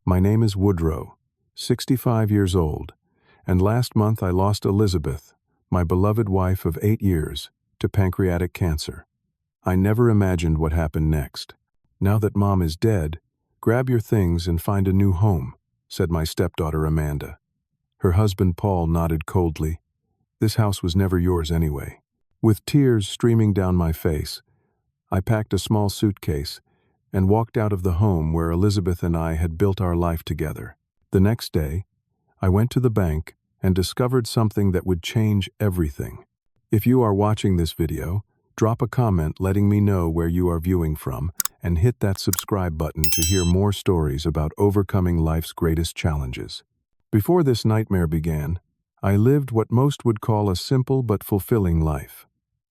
My name is Woodrow, 65 years old, and last month I lost Elizabeth, my beloved wife of 8 years, to pancreatic cancer. I never imagined what happened next. Now that Mom is dead, grab your things and find a new home, said my stepdaughter Amanda. Her husband Paul nodded coldly. This house was never yours anyway. With tears streaming down my face, I packed a small suitcase and walked out of the home where Elizabeth and I had built our life together. The next day, I went to the bank and discovered something that would change everything. If you are watching this video, drop a comment letting me know where you are viewing from and hit that subscribe button to hear more stories about overcoming life's greatest challenges. Before this nightmare began, I lived what most would call a simple but fulfilling life.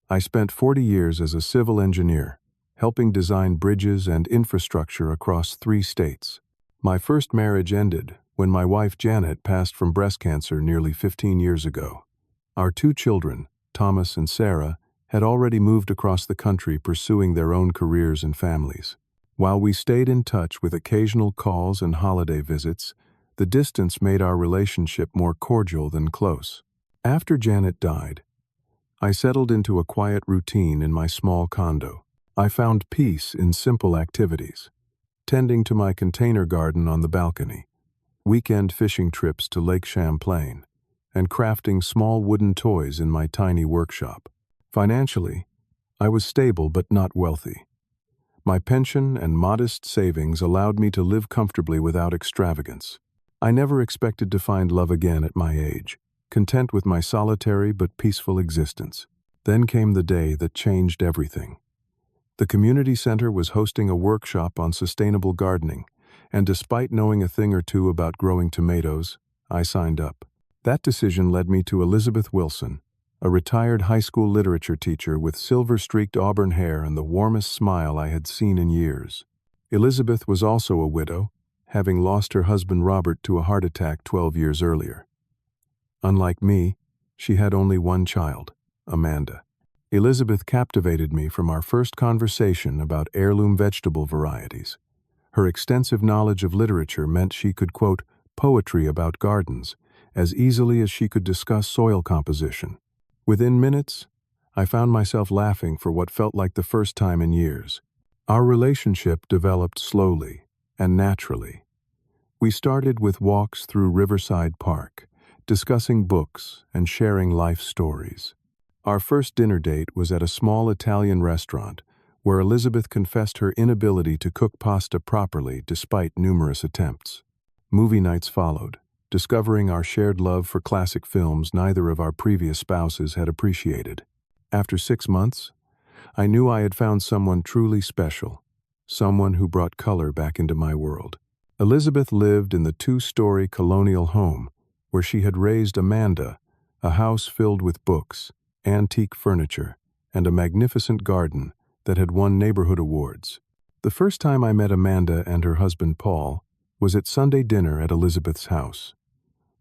I spent 40 years as a civil engineer, helping design bridges and infrastructure across 3 states. My first marriage ended when my wife Janet passed from breast cancer nearly 15 years ago. Our 2 children, Thomas and Sarah, had already moved across the country pursuing their own careers and families. While we stayed in touch with occasional calls and holiday visits, the distance made our relationship more cordial than close. After Janet died, I settled into a quiet routine in my small condo. I found peace in simple activities, tending to my container garden on the balcony, weekend fishing trips to Lake Champlain, and crafting small wooden toys in my tiny workshop. Financially, I was stable but not wealthy. My pension and modest savings allowed me to live comfortably without extravagance. I never expected to find love again at my age, content with my solitary but peaceful existence. Then came the day that changed everything. The community center was hosting a workshop on sustainable gardening, and despite knowing a thing or two about growing tomatoes, I signed up. That decision led me to Elizabeth Wilson, a retired high school literature teacher with silver-streaked auburn hair and the warmest smile I had seen in years. Elizabeth was also a widow, having lost her husband Robert to a heart attack 12 years earlier. Unlike me, she had only one child, Amanda. Elizabeth captivated me from our first conversation about heirloom vegetable varieties. Her extensive knowledge of literature meant she could quote poetry about gardens as easily as she could discuss soil composition. Within minutes, I found myself laughing for what felt like the first time in years. Our relationship developed slowly and naturally. We started with walks through Riverside Park, discussing books and sharing life stories. Our first dinner date was at a small Italian restaurant where Elizabeth confessed her inability to cook pasta properly despite numerous attempts. Movie nights followed, discovering our shared love for classic films neither of our previous spouses had appreciated. After 6 months, I knew I had found someone truly special, someone who brought color back into my world. Elizabeth lived in the 2-story colonial home where she had raised Amanda, a house filled with books, antique furniture, and a magnificent garden that had won neighborhood awards. The first time I met Amanda and her husband Paul was at Sunday dinner at Elizabeth's house.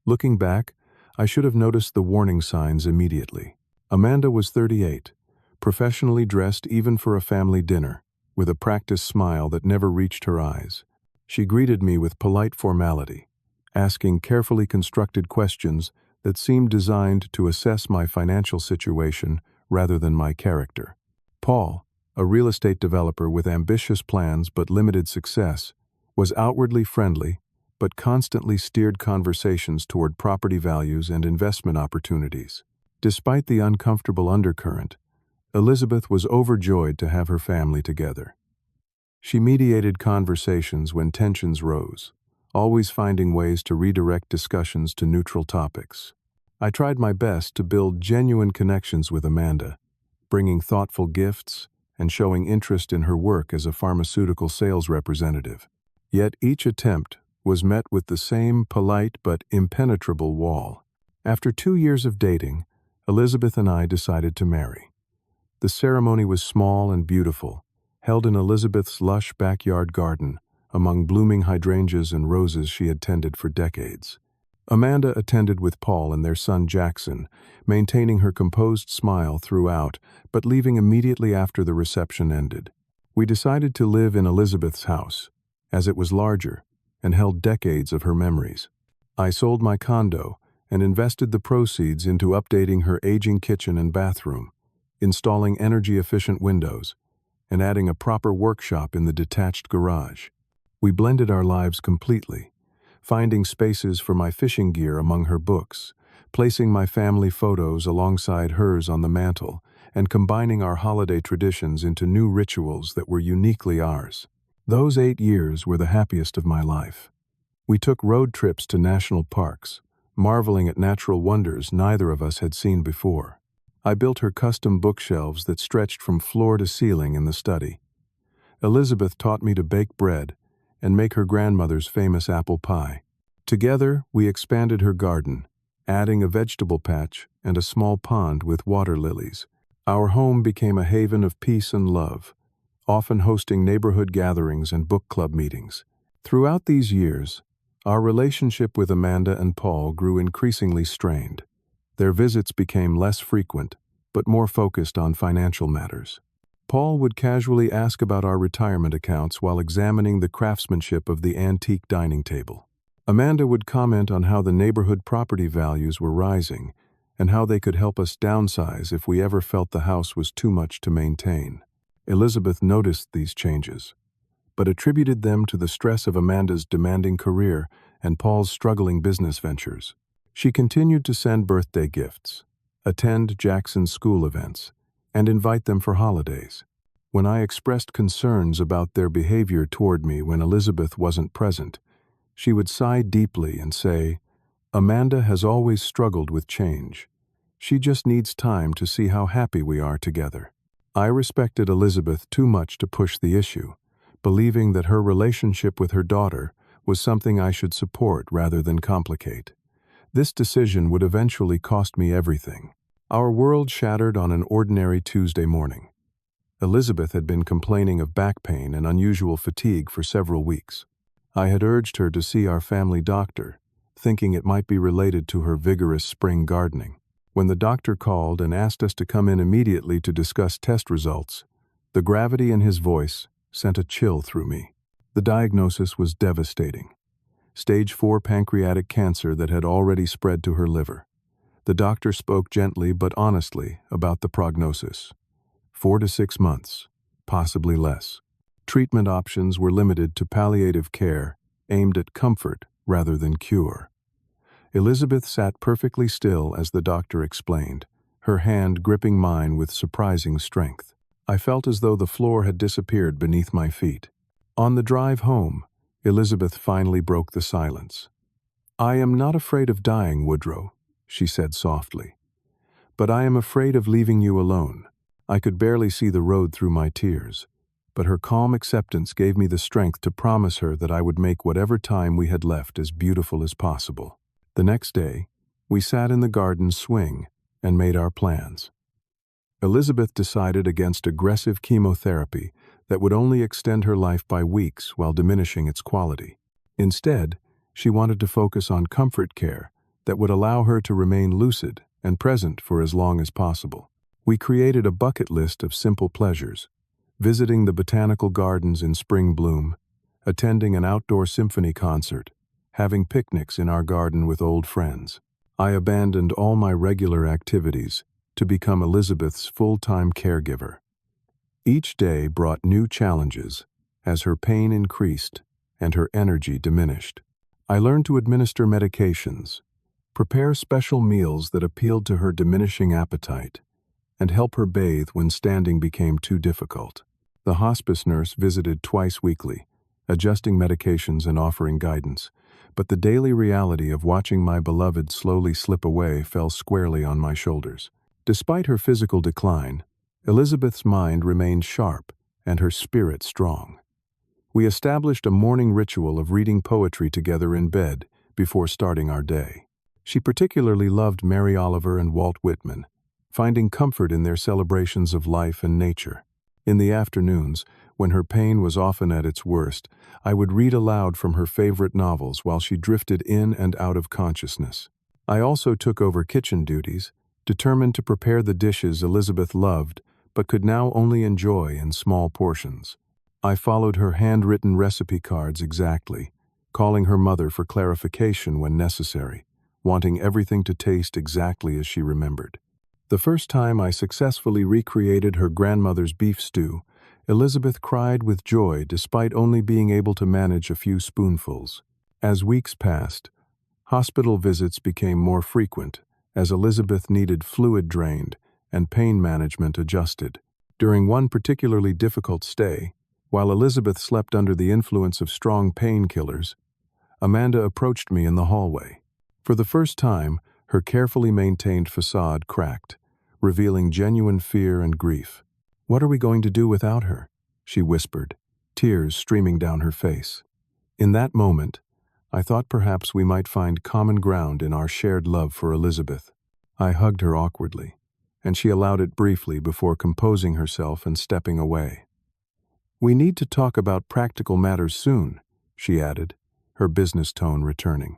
Looking back, I should have noticed the warning signs immediately. Amanda was 38, professionally dressed even for a family dinner, with a practiced smile that never reached her eyes. She greeted me with polite formality, asking carefully constructed questions that seemed designed to assess my financial situation rather than my character. Paul, a real estate developer with ambitious plans but limited success, was outwardly friendly but constantly steered conversations toward property values and investment opportunities. Despite the uncomfortable undercurrent, Elizabeth was overjoyed to have her family together. She mediated conversations when tensions rose, always finding ways to redirect discussions to neutral topics. I tried my best to build genuine connections with Amanda, bringing thoughtful gifts and showing interest in her work as a pharmaceutical sales representative. Yet each attempt was met with the same polite but impenetrable wall. After 2 years of dating, Elizabeth and I decided to marry. The ceremony was small and beautiful, held in Elizabeth's lush backyard garden, among blooming hydrangeas and roses she had tended for decades. Amanda attended with Paul and their son Jackson, maintaining her composed smile throughout, but leaving immediately after the reception ended. We decided to live in Elizabeth's house, as it was larger, and held decades of her memories. I sold my condo and invested the proceeds into updating her aging kitchen and bathroom, installing energy-efficient windows, and adding a proper workshop in the detached garage. We blended our lives completely, finding spaces for my fishing gear among her books, placing my family photos alongside hers on the mantel, and combining our holiday traditions into new rituals that were uniquely ours. Those 8 years were the happiest of my life. We took road trips to national parks, marveling at natural wonders neither of us had seen before. I built her custom bookshelves that stretched from floor to ceiling in the study. Elizabeth taught me to bake bread and make her grandmother's famous apple pie. Together, we expanded her garden, adding a vegetable patch and a small pond with water lilies. Our home became a haven of peace and love, often hosting neighborhood gatherings and book club meetings. Throughout these years, our relationship with Amanda and Paul grew increasingly strained. Their visits became less frequent, but more focused on financial matters. Paul would casually ask about our retirement accounts while examining the craftsmanship of the antique dining table. Amanda would comment on how the neighborhood property values were rising and how they could help us downsize if we ever felt the house was too much to maintain. Elizabeth noticed these changes, but attributed them to the stress of Amanda's demanding career and Paul's struggling business ventures. She continued to send birthday gifts, attend Jackson's school events, and invite them for holidays. When I expressed concerns about their behavior toward me when Elizabeth wasn't present, she would sigh deeply and say, "Amanda has always struggled with change. She just needs time to see how happy we are together." I respected Elizabeth too much to push the issue, believing that her relationship with her daughter was something I should support rather than complicate. This decision would eventually cost me everything. Our world shattered on an ordinary Tuesday morning. Elizabeth had been complaining of back pain and unusual fatigue for several weeks. I had urged her to see our family doctor, thinking it might be related to her vigorous spring gardening. When the doctor called and asked us to come in immediately to discuss test results, the gravity in his voice sent a chill through me. The diagnosis was devastating. Stage 4 pancreatic cancer that had already spread to her liver. The doctor spoke gently but honestly about the prognosis. 4 to 6 months, possibly less. Treatment options were limited to palliative care, aimed at comfort rather than cure. Elizabeth sat perfectly still as the doctor explained, her hand gripping mine with surprising strength. I felt as though the floor had disappeared beneath my feet. On the drive home, Elizabeth finally broke the silence. "I am not afraid of dying, Woodrow," she said softly. "But I am afraid of leaving you alone." I could barely see the road through my tears, but her calm acceptance gave me the strength to promise her that I would make whatever time we had left as beautiful as possible. The next day, we sat in the garden swing and made our plans. Elizabeth decided against aggressive chemotherapy that would only extend her life by weeks while diminishing its quality. Instead, she wanted to focus on comfort care that would allow her to remain lucid and present for as long as possible. We created a bucket list of simple pleasures: visiting the botanical gardens in spring bloom, attending an outdoor symphony concert, having picnics in our garden with old friends. I abandoned all my regular activities to become Elizabeth's full-time caregiver. Each day brought new challenges as her pain increased and her energy diminished. I learned to administer medications, prepare special meals that appealed to her diminishing appetite, and help her bathe when standing became too difficult. The hospice nurse visited twice weekly, adjusting medications and offering guidance, but the daily reality of watching my beloved slowly slip away fell squarely on my shoulders. Despite her physical decline, Elizabeth's mind remained sharp and her spirit strong. We established a morning ritual of reading poetry together in bed before starting our day. She particularly loved Mary Oliver and Walt Whitman, finding comfort in their celebrations of life and nature. In the afternoons, when her pain was often at its worst, I would read aloud from her favorite novels while she drifted in and out of consciousness. I also took over kitchen duties, determined to prepare the dishes Elizabeth loved but could now only enjoy in small portions. I followed her handwritten recipe cards exactly, calling her mother for clarification when necessary, wanting everything to taste exactly as she remembered. The first time I successfully recreated her grandmother's beef stew, Elizabeth cried with joy despite only being able to manage a few spoonfuls. As weeks passed, hospital visits became more frequent as Elizabeth needed fluid drained and pain management adjusted. During one particularly difficult stay, while Elizabeth slept under the influence of strong painkillers, Amanda approached me in the hallway. For the first time, her carefully maintained facade cracked, revealing genuine fear and grief. "What are we going to do without her?" she whispered, tears streaming down her face. In that moment, I thought perhaps we might find common ground in our shared love for Elizabeth. I hugged her awkwardly, and she allowed it briefly before composing herself and stepping away. "We need to talk about practical matters soon," she added, her business tone returning.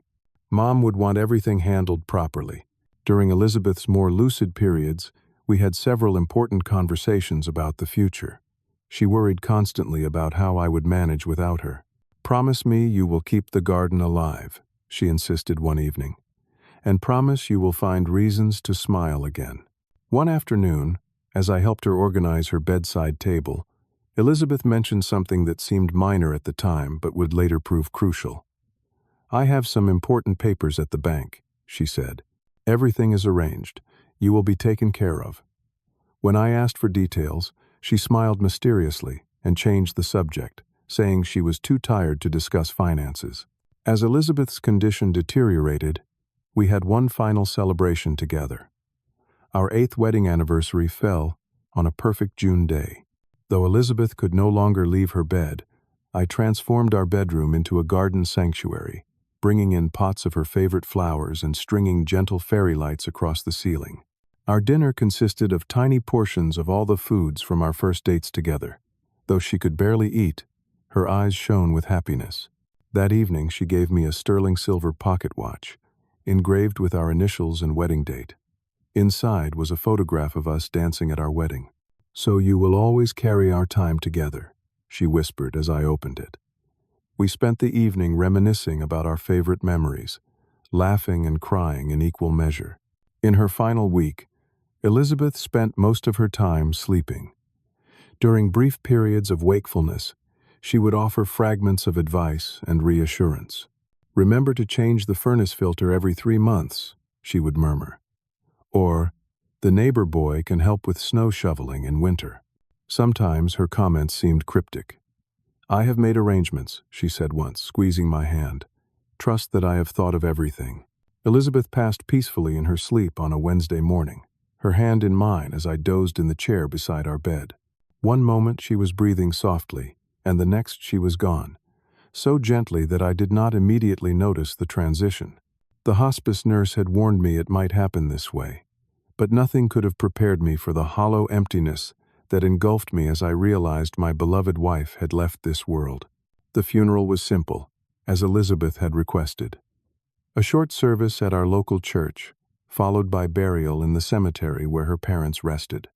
Mom would want everything handled properly. During Elizabeth's more lucid periods, we had several important conversations about the future. She worried constantly about how I would manage without her. "Promise me you will keep the garden alive," she insisted one evening, "and promise you will find reasons to smile again." One afternoon, as I helped her organize her bedside table, Elizabeth mentioned something that seemed minor at the time but would later prove crucial. "I have some important papers at the bank," she said. "Everything is arranged. You will be taken care of." When I asked for details, she smiled mysteriously and changed the subject, saying she was too tired to discuss finances. As Elizabeth's condition deteriorated, we had one final celebration together. Our 8th wedding anniversary fell on a perfect June day. Though Elizabeth could no longer leave her bed, I transformed our bedroom into a garden sanctuary, bringing in pots of her favorite flowers and stringing gentle fairy lights across the ceiling. Our dinner consisted of tiny portions of all the foods from our first dates together. Though she could barely eat, her eyes shone with happiness. That evening she gave me a sterling silver pocket watch, engraved with our initials and wedding date. Inside was a photograph of us dancing at our wedding. "So you will always carry our time together," she whispered as I opened it. We spent the evening reminiscing about our favorite memories, laughing and crying in equal measure. In her final week, Elizabeth spent most of her time sleeping. During brief periods of wakefulness, she would offer fragments of advice and reassurance. "Remember to change the furnace filter every 3 months," she would murmur. Or, "The neighbor boy can help with snow shoveling in winter." Sometimes her comments seemed cryptic. "I have made arrangements," she said once, squeezing my hand. "Trust that I have thought of everything." Elizabeth passed peacefully in her sleep on a Wednesday morning, her hand in mine as I dozed in the chair beside our bed. One moment she was breathing softly, and the next she was gone, so gently that I did not immediately notice the transition. The hospice nurse had warned me it might happen this way, but nothing could have prepared me for the hollow emptiness that engulfed me as I realized my beloved wife had left this world. The funeral was simple, as Elizabeth had requested. A short service at our local church, followed by burial in the cemetery where her parents rested.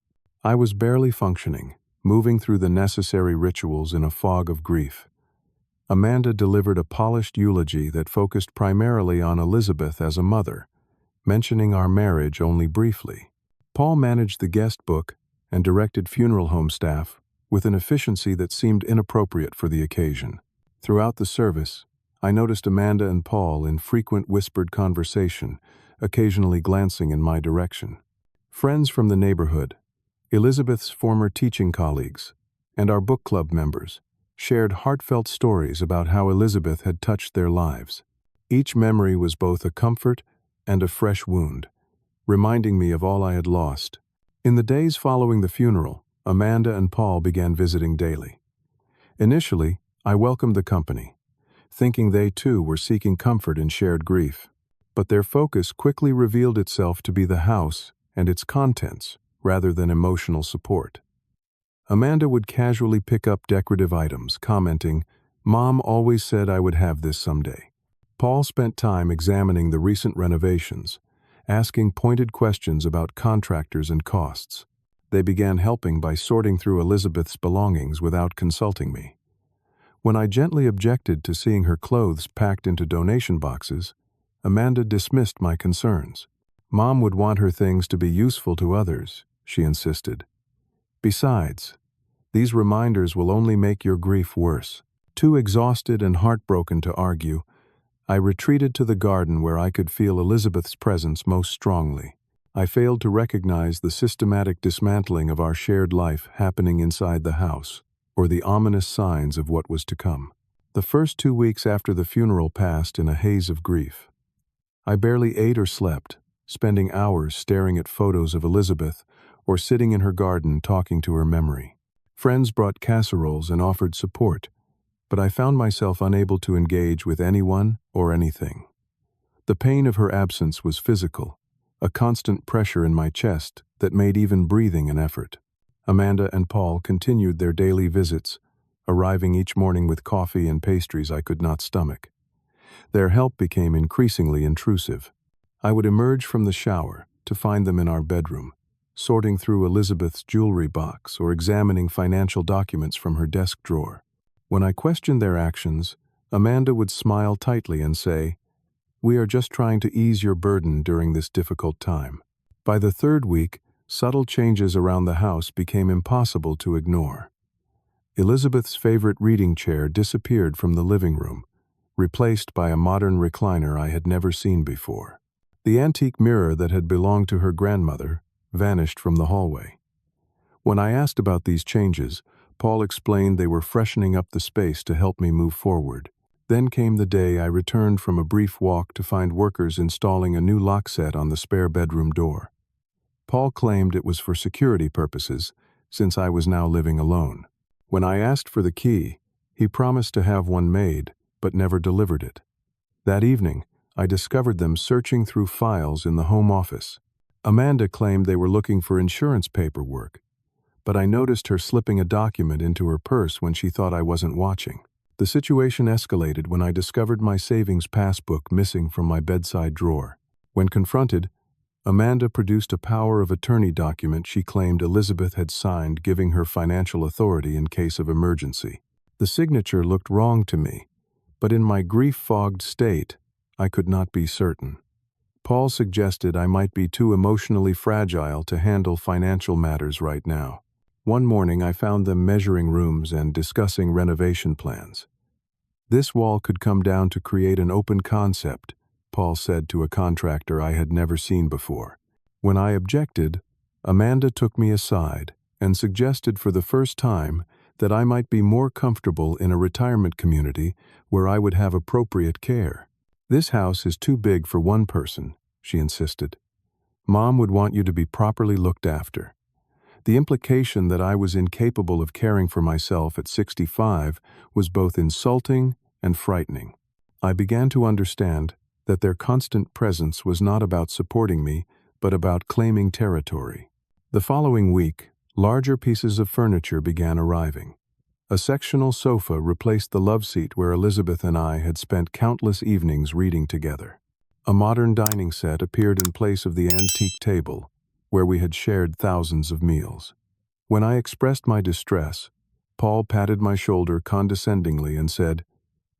I was barely functioning, moving through the necessary rituals in a fog of grief. Amanda delivered a polished eulogy that focused primarily on Elizabeth as a mother, mentioning our marriage only briefly. Paul managed the guest book and directed funeral home staff with an efficiency that seemed inappropriate for the occasion. Throughout the service, I noticed Amanda and Paul in frequent whispered conversation, occasionally glancing in my direction. Friends from the neighborhood, Elizabeth's former teaching colleagues, and our book club members shared heartfelt stories about how Elizabeth had touched their lives. Each memory was both a comfort and a fresh wound, reminding me of all I had lost. In the days following the funeral, Amanda and Paul began visiting daily. Initially, I welcomed the company, thinking they too were seeking comfort in shared grief. But their focus quickly revealed itself to be the house and its contents, rather than emotional support. Amanda would casually pick up decorative items, commenting, "Mom always said I would have this someday." Paul spent time examining the recent renovations, asking pointed questions about contractors and costs. They began helping by sorting through Elizabeth's belongings without consulting me. When I gently objected to seeing her clothes packed into donation boxes, Amanda dismissed my concerns. Mom would want her things to be useful to others, she insisted. Besides, these reminders will only make your grief worse. Too exhausted and heartbroken to argue, I retreated to the garden where I could feel Elizabeth's presence most strongly. I failed to recognize the systematic dismantling of our shared life happening inside the house, or the ominous signs of what was to come. The first 2 weeks after the funeral passed in a haze of grief. I barely ate or slept, spending hours staring at photos of Elizabeth or sitting in her garden talking to her memory. Friends brought casseroles and offered support, but I found myself unable to engage with anyone or anything. The pain of her absence was physical, a constant pressure in my chest that made even breathing an effort. Amanda and Paul continued their daily visits, arriving each morning with coffee and pastries I could not stomach. Their help became increasingly intrusive. I would emerge from the shower to find them in our bedroom, sorting through Elizabeth's jewelry box or examining financial documents from her desk drawer. When I questioned their actions, Amanda would smile tightly and say, "We are just trying to ease your burden during this difficult time." By the third week, subtle changes around the house became impossible to ignore. Elizabeth's favorite reading chair disappeared from the living room, replaced by a modern recliner I had never seen before. The antique mirror that had belonged to her grandmother vanished from the hallway. When I asked about these changes, Paul explained they were freshening up the space to help me move forward. Then came the day I returned from a brief walk to find workers installing a new lock set on the spare bedroom door. Paul claimed it was for security purposes, since I was now living alone. When I asked for the key, he promised to have one made, but never delivered it. That evening, I discovered them searching through files in the home office. Amanda claimed they were looking for insurance paperwork, but I noticed her slipping a document into her purse when she thought I wasn't watching. The situation escalated when I discovered my savings passbook missing from my bedside drawer. When confronted, Amanda produced a power of attorney document she claimed Elizabeth had signed giving her financial authority in case of emergency. The signature looked wrong to me, but in my grief-fogged state, I could not be certain. Paul suggested I might be too emotionally fragile to handle financial matters right now. One morning I found them measuring rooms and discussing renovation plans. "This wall could come down to create an open concept," Paul said to a contractor I had never seen before. When I objected, Amanda took me aside and suggested for the first time that I might be more comfortable in a retirement community where I would have appropriate care. "This house is too big for one person," she insisted. "Mom would want you to be properly looked after." The implication that I was incapable of caring for myself at 65 was both insulting and frightening. I began to understand that their constant presence was not about supporting me, but about claiming territory. The following week, larger pieces of furniture began arriving. A sectional sofa replaced the love seat where Elizabeth and I had spent countless evenings reading together. A modern dining set appeared in place of the antique table, where we had shared thousands of meals. When I expressed my distress, Paul patted my shoulder condescendingly and said,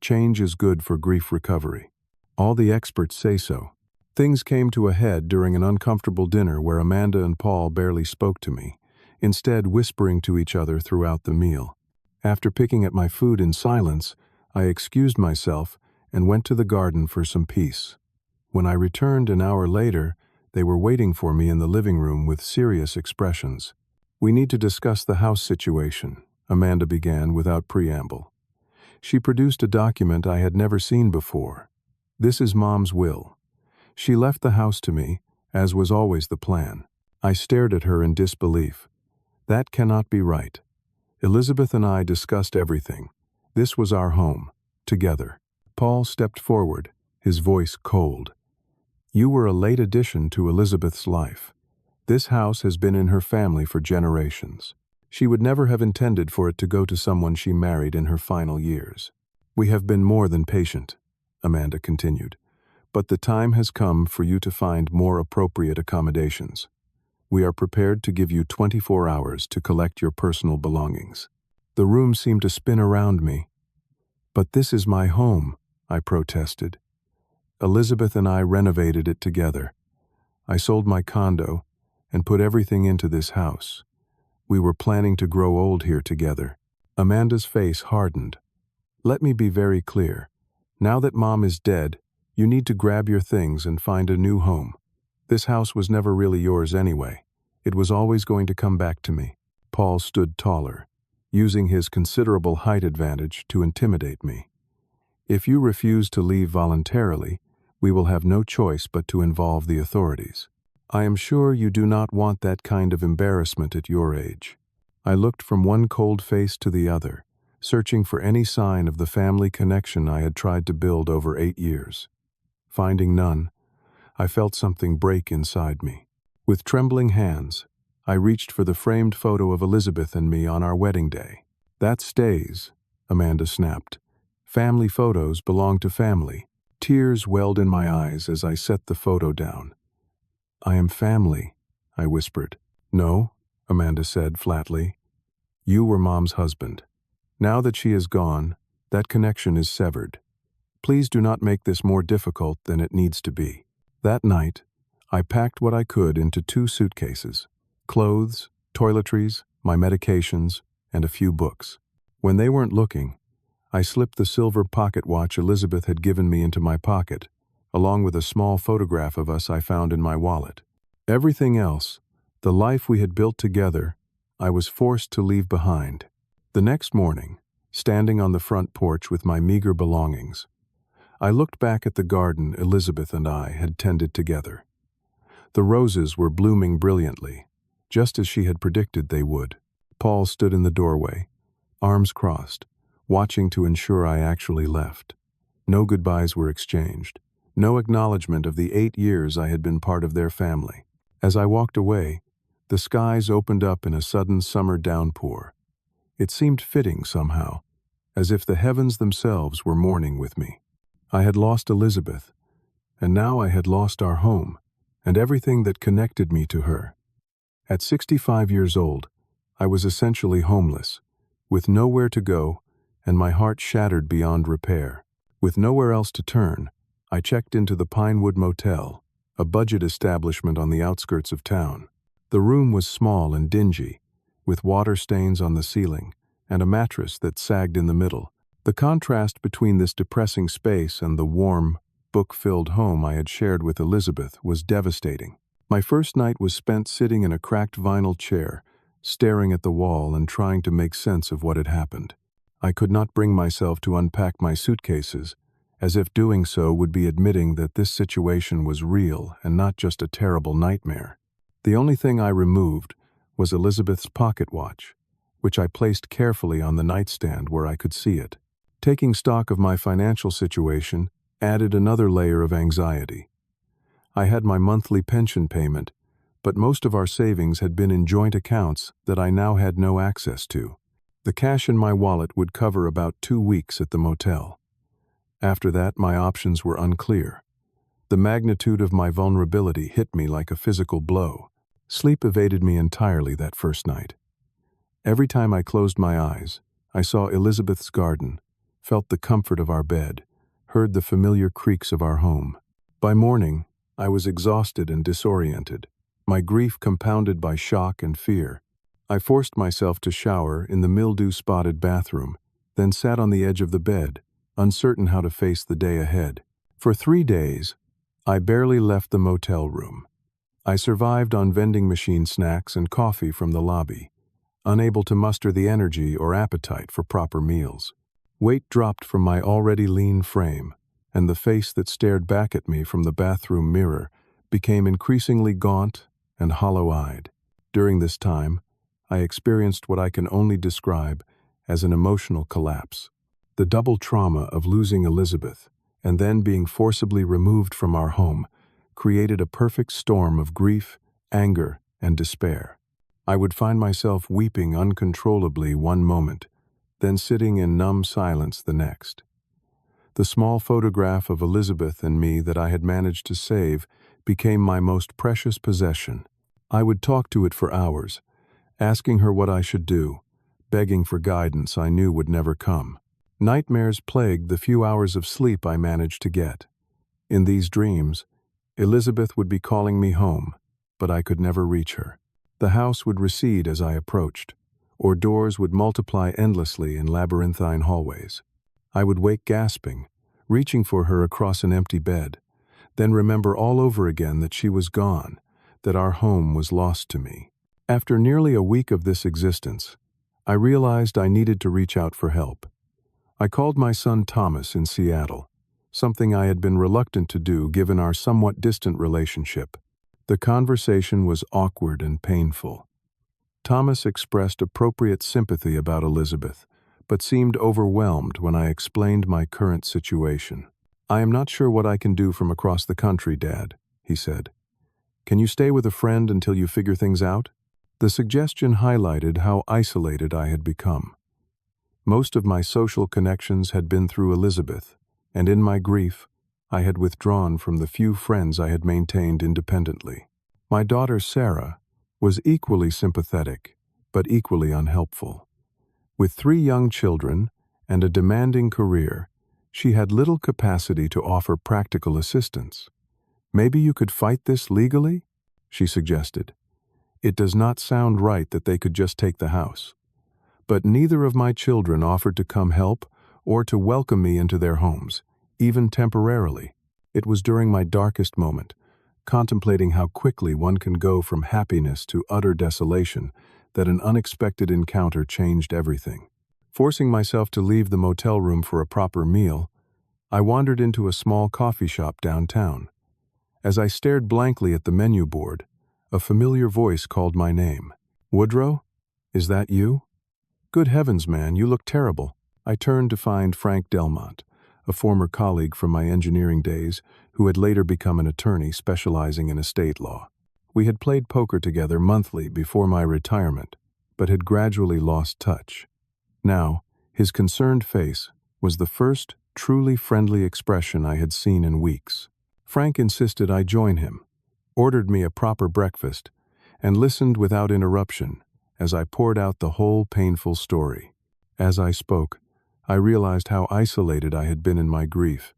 "Change is good for grief recovery. All the experts say so." Things came to a head during an uncomfortable dinner where Amanda and Paul barely spoke to me, instead whispering to each other throughout the meal. After picking at my food in silence, I excused myself and went to the garden for some peace. When I returned an hour later, they were waiting for me in the living room with serious expressions. "We need to discuss the house situation," Amanda began without preamble. She produced a document I had never seen before. "This is Mom's will. She left the house to me, as was always the plan." I stared at her in disbelief. "That cannot be right. Elizabeth and I discussed everything. This was our home, together." Paul stepped forward, his voice cold. "You were a late addition to Elizabeth's life. This house has been in her family for generations. She would never have intended for it to go to someone she married in her final years. We have been more than patient," Amanda continued, "but the time has come for you to find more appropriate accommodations. We are prepared to give you 24 hours to collect your personal belongings." The room seemed to spin around me. "But this is my home," I protested. "Elizabeth and I renovated it together. I sold my condo and put everything into this house. We were planning to grow old here together." Amanda's face hardened. "Let me be very clear. Now that Mom is dead, you need to grab your things and find a new home. This house was never really yours anyway. It was always going to come back to me." Paul stood taller, using his considerable height advantage to intimidate me. "If you refuse to leave voluntarily, we will have no choice but to involve the authorities. I am sure you do not want that kind of embarrassment at your age." I looked from one cold face to the other, searching for any sign of the family connection I had tried to build over 8 years. Finding none, I felt something break inside me. With trembling hands, I reached for the framed photo of Elizabeth and me on our wedding day. "That stays," Amanda snapped. "Family photos belong to family." Tears welled in my eyes as I set the photo down. "I am family," I whispered. "No," Amanda said flatly. "You were Mom's husband. Now that she is gone, that connection is severed. Please do not make this more difficult than it needs to be." That night, I packed what I could into 2 suitcases: clothes, toiletries, my medications, and a few books. When they weren't looking, I slipped the silver pocket watch Elizabeth had given me into my pocket, along with a small photograph of us I found in my wallet. Everything else, the life we had built together, I was forced to leave behind. The next morning, standing on the front porch with my meager belongings, I looked back at the garden Elizabeth and I had tended together. The roses were blooming brilliantly, just as she had predicted they would. Paul stood in the doorway, arms crossed, watching to ensure I actually left. No goodbyes were exchanged, no acknowledgement of the 8 years I had been part of their family. As I walked away, the skies opened up in a sudden summer downpour. It seemed fitting somehow, as if the heavens themselves were mourning with me. I had lost Elizabeth, and now I had lost our home, and everything that connected me to her. At 65 years old, I was essentially homeless, with nowhere to go, and my heart shattered beyond repair. With nowhere else to turn, I checked into the Pinewood Motel, a budget establishment on the outskirts of town. The room was small and dingy, with water stains on the ceiling and a mattress that sagged in the middle. The contrast between this depressing space and the warm, book-filled home I had shared with Elizabeth was devastating. My first night was spent sitting in a cracked vinyl chair, staring at the wall and trying to make sense of what had happened. I could not bring myself to unpack my suitcases, as if doing so would be admitting that this situation was real and not just a terrible nightmare. The only thing I removed was Elizabeth's pocket watch, which I placed carefully on the nightstand where I could see it. Taking stock of my financial situation added another layer of anxiety. I had my monthly pension payment, but most of our savings had been in joint accounts that I now had no access to. The cash in my wallet would cover about 2 weeks at the motel. After that, my options were unclear. The magnitude of my vulnerability hit me like a physical blow. Sleep evaded me entirely that first night. Every time I closed my eyes, I saw Elizabeth's garden, felt the comfort of our bed, heard the familiar creaks of our home. By morning, I was exhausted and disoriented, my grief compounded by shock and fear. I forced myself to shower in the mildew-spotted bathroom, then sat on the edge of the bed, uncertain how to face the day ahead. For 3 days, I barely left the motel room. I survived on vending machine snacks and coffee from the lobby, unable to muster the energy or appetite for proper meals. Weight dropped from my already lean frame, and the face that stared back at me from the bathroom mirror became increasingly gaunt and hollow-eyed. During this time, I experienced what I can only describe as an emotional collapse. The double trauma of losing Elizabeth and then being forcibly removed from our home created a perfect storm of grief, anger, and despair. I would find myself weeping uncontrollably one moment, then sitting in numb silence the next. The small photograph of Elizabeth and me that I had managed to save became my most precious possession. I would talk to it for hours, asking her what I should do, begging for guidance I knew would never come. Nightmares plagued the few hours of sleep I managed to get. In these dreams, Elizabeth would be calling me home, but I could never reach her. The house would recede as I approached, or doors would multiply endlessly in labyrinthine hallways. I would wake gasping, reaching for her across an empty bed, then remember all over again that she was gone, that our home was lost to me. After nearly a week of this existence, I realized I needed to reach out for help. I called my son Thomas in Seattle, something I had been reluctant to do given our somewhat distant relationship. The conversation was awkward and painful. Thomas expressed appropriate sympathy about Elizabeth, but seemed overwhelmed when I explained my current situation. "I am not sure what I can do from across the country, Dad," he said. "Can you stay with a friend until you figure things out?" The suggestion highlighted how isolated I had become. Most of my social connections had been through Elizabeth, and in my grief, I had withdrawn from the few friends I had maintained independently. My daughter Sarah was equally sympathetic, but equally unhelpful. With 3 young children and a demanding career, she had little capacity to offer practical assistance. "Maybe you could fight this legally?" she suggested. "It does not sound right that they could just take the house." But neither of my children offered to come help or to welcome me into their homes, even temporarily. It was during my darkest moment, contemplating how quickly one can go from happiness to utter desolation, that an unexpected encounter changed everything. Forcing myself to leave the motel room for a proper meal, I wandered into a small coffee shop downtown. As I stared blankly at the menu board, a familiar voice called my name. "Woodrow? Is that you?" "Good heavens, man, you look terrible." I turned to find Frank Delmont, a former colleague from my engineering days who had later become an attorney specializing in estate law. We had played poker together monthly before my retirement, but had gradually lost touch. Now, his concerned face was the first truly friendly expression I had seen in weeks. Frank insisted I join him, ordered me a proper breakfast, and listened without interruption as I poured out the whole painful story. As I spoke, I realized how isolated I had been in my grief,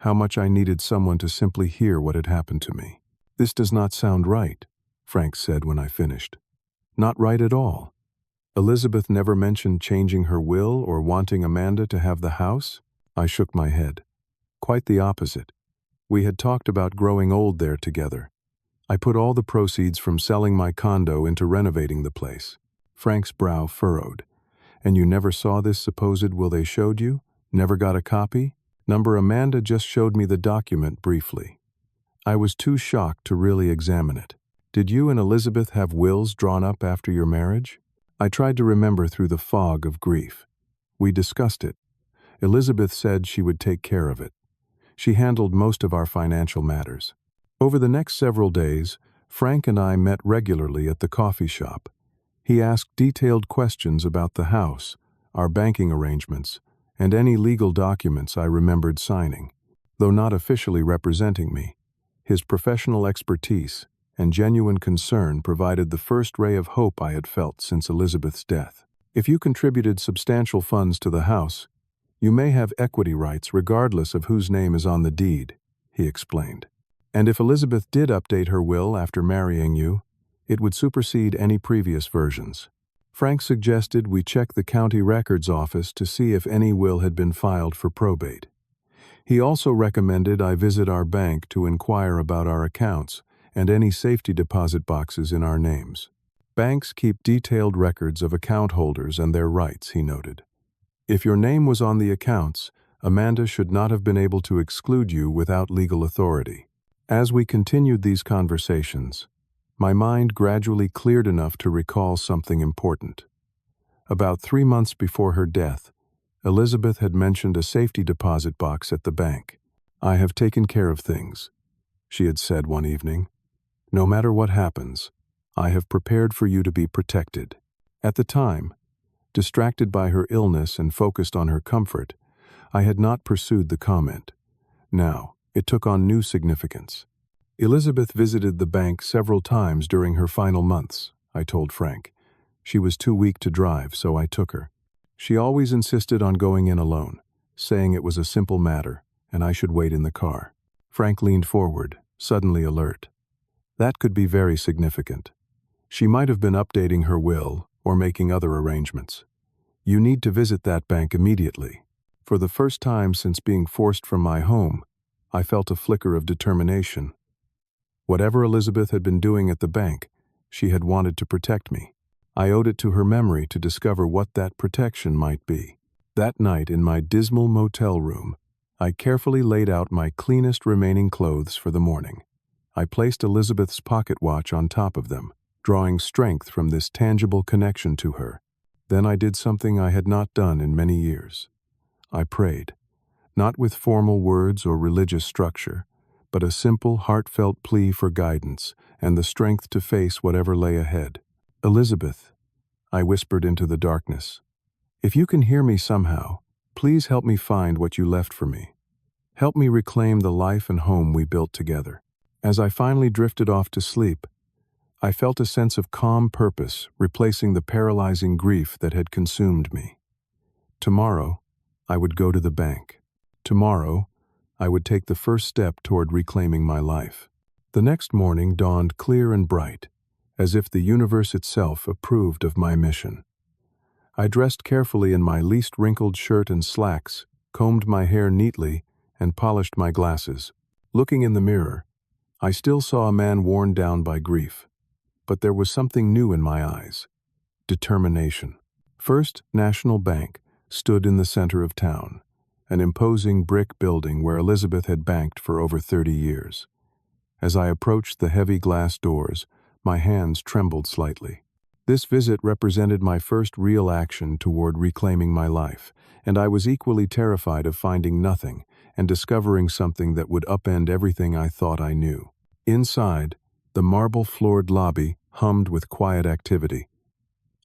how much I needed someone to simply hear what had happened to me. "This does not sound right," Frank said when I finished. "Not right at all. Elizabeth never mentioned changing her will or wanting Amanda to have the house?" I shook my head. "Quite the opposite. We had talked about growing old there together. I put all the proceeds from selling my condo into renovating the place." Frank's brow furrowed. "And you never saw this supposed will they showed you? Never got a copy?" "Number Amanda just showed me the document briefly. I was too shocked to really examine it." "Did you and Elizabeth have wills drawn up after your marriage?" I tried to remember through the fog of grief. "We discussed it. Elizabeth said she would take care of it. She handled most of our financial matters." Over the next several days, Frank and I met regularly at the coffee shop. He asked detailed questions about the house, our banking arrangements, and any legal documents I remembered signing. Though not officially representing me, his professional expertise and genuine concern provided the first ray of hope I had felt since Elizabeth's death. "If you contributed substantial funds to the house, you may have equity rights regardless of whose name is on the deed," he explained. "And if Elizabeth did update her will after marrying you, it would supersede any previous versions." Frank suggested we check the county records office to see if any will had been filed for probate. He also recommended I visit our bank to inquire about our accounts and any safety deposit boxes in our names. "Banks keep detailed records of account holders and their rights," he noted. "If your name was on the accounts, Amanda should not have been able to exclude you without legal authority." As we continued these conversations, my mind gradually cleared enough to recall something important. About 3 months before her death, Elizabeth had mentioned a safety deposit box at the bank. "I have taken care of things," she had said one evening. "No matter what happens, I have prepared for you to be protected." At the time, distracted by her illness and focused on her comfort, I had not pursued the comment. Now, it took on new significance. "Elizabeth visited the bank several times during her final months," I told Frank. "She was too weak to drive, so I took her. She always insisted on going in alone. saying it was a simple matter and I should wait in the car. Frank leaned forward, suddenly alert. That could be very significant. She might have been updating her will or making other arrangements. You need to visit that bank immediately. For the first time since being forced from my home, I felt a flicker of determination. Whatever Elizabeth had been doing at the bank, she had wanted to protect me. I owed it to her memory to discover what that protection might be. That night in my dismal motel room, I carefully laid out my cleanest remaining clothes for the morning. I placed Elizabeth's pocket watch on top of them, drawing strength from this tangible connection to her. Then I did something I had not done in many years. I prayed, not with formal words or religious structure, but a simple, heartfelt plea for guidance and the strength to face whatever lay ahead. Elizabeth, I whispered into the darkness, if you can hear me somehow, please help me find what you left for me. Help me reclaim the life and home we built together. As I finally drifted off to sleep, I felt a sense of calm purpose replacing the paralyzing grief that had consumed me. Tomorrow, I would go to the bank. Tomorrow, I would take the first step toward reclaiming my life. The next morning dawned clear and bright, as if the universe itself approved of my mission. I dressed carefully in my least wrinkled shirt and slacks, combed my hair neatly, and polished my glasses. Looking in the mirror, I still saw a man worn down by grief. But there was something new in my eyes. Determination. First National Bank stood in the center of town, an imposing brick building where Elizabeth had banked for over 30 years. As I approached the heavy glass doors, my hands trembled slightly. This visit represented my first real action toward reclaiming my life, and I was equally terrified of finding nothing and discovering something that would upend everything I thought I knew. Inside, the marble-floored lobby hummed with quiet activity.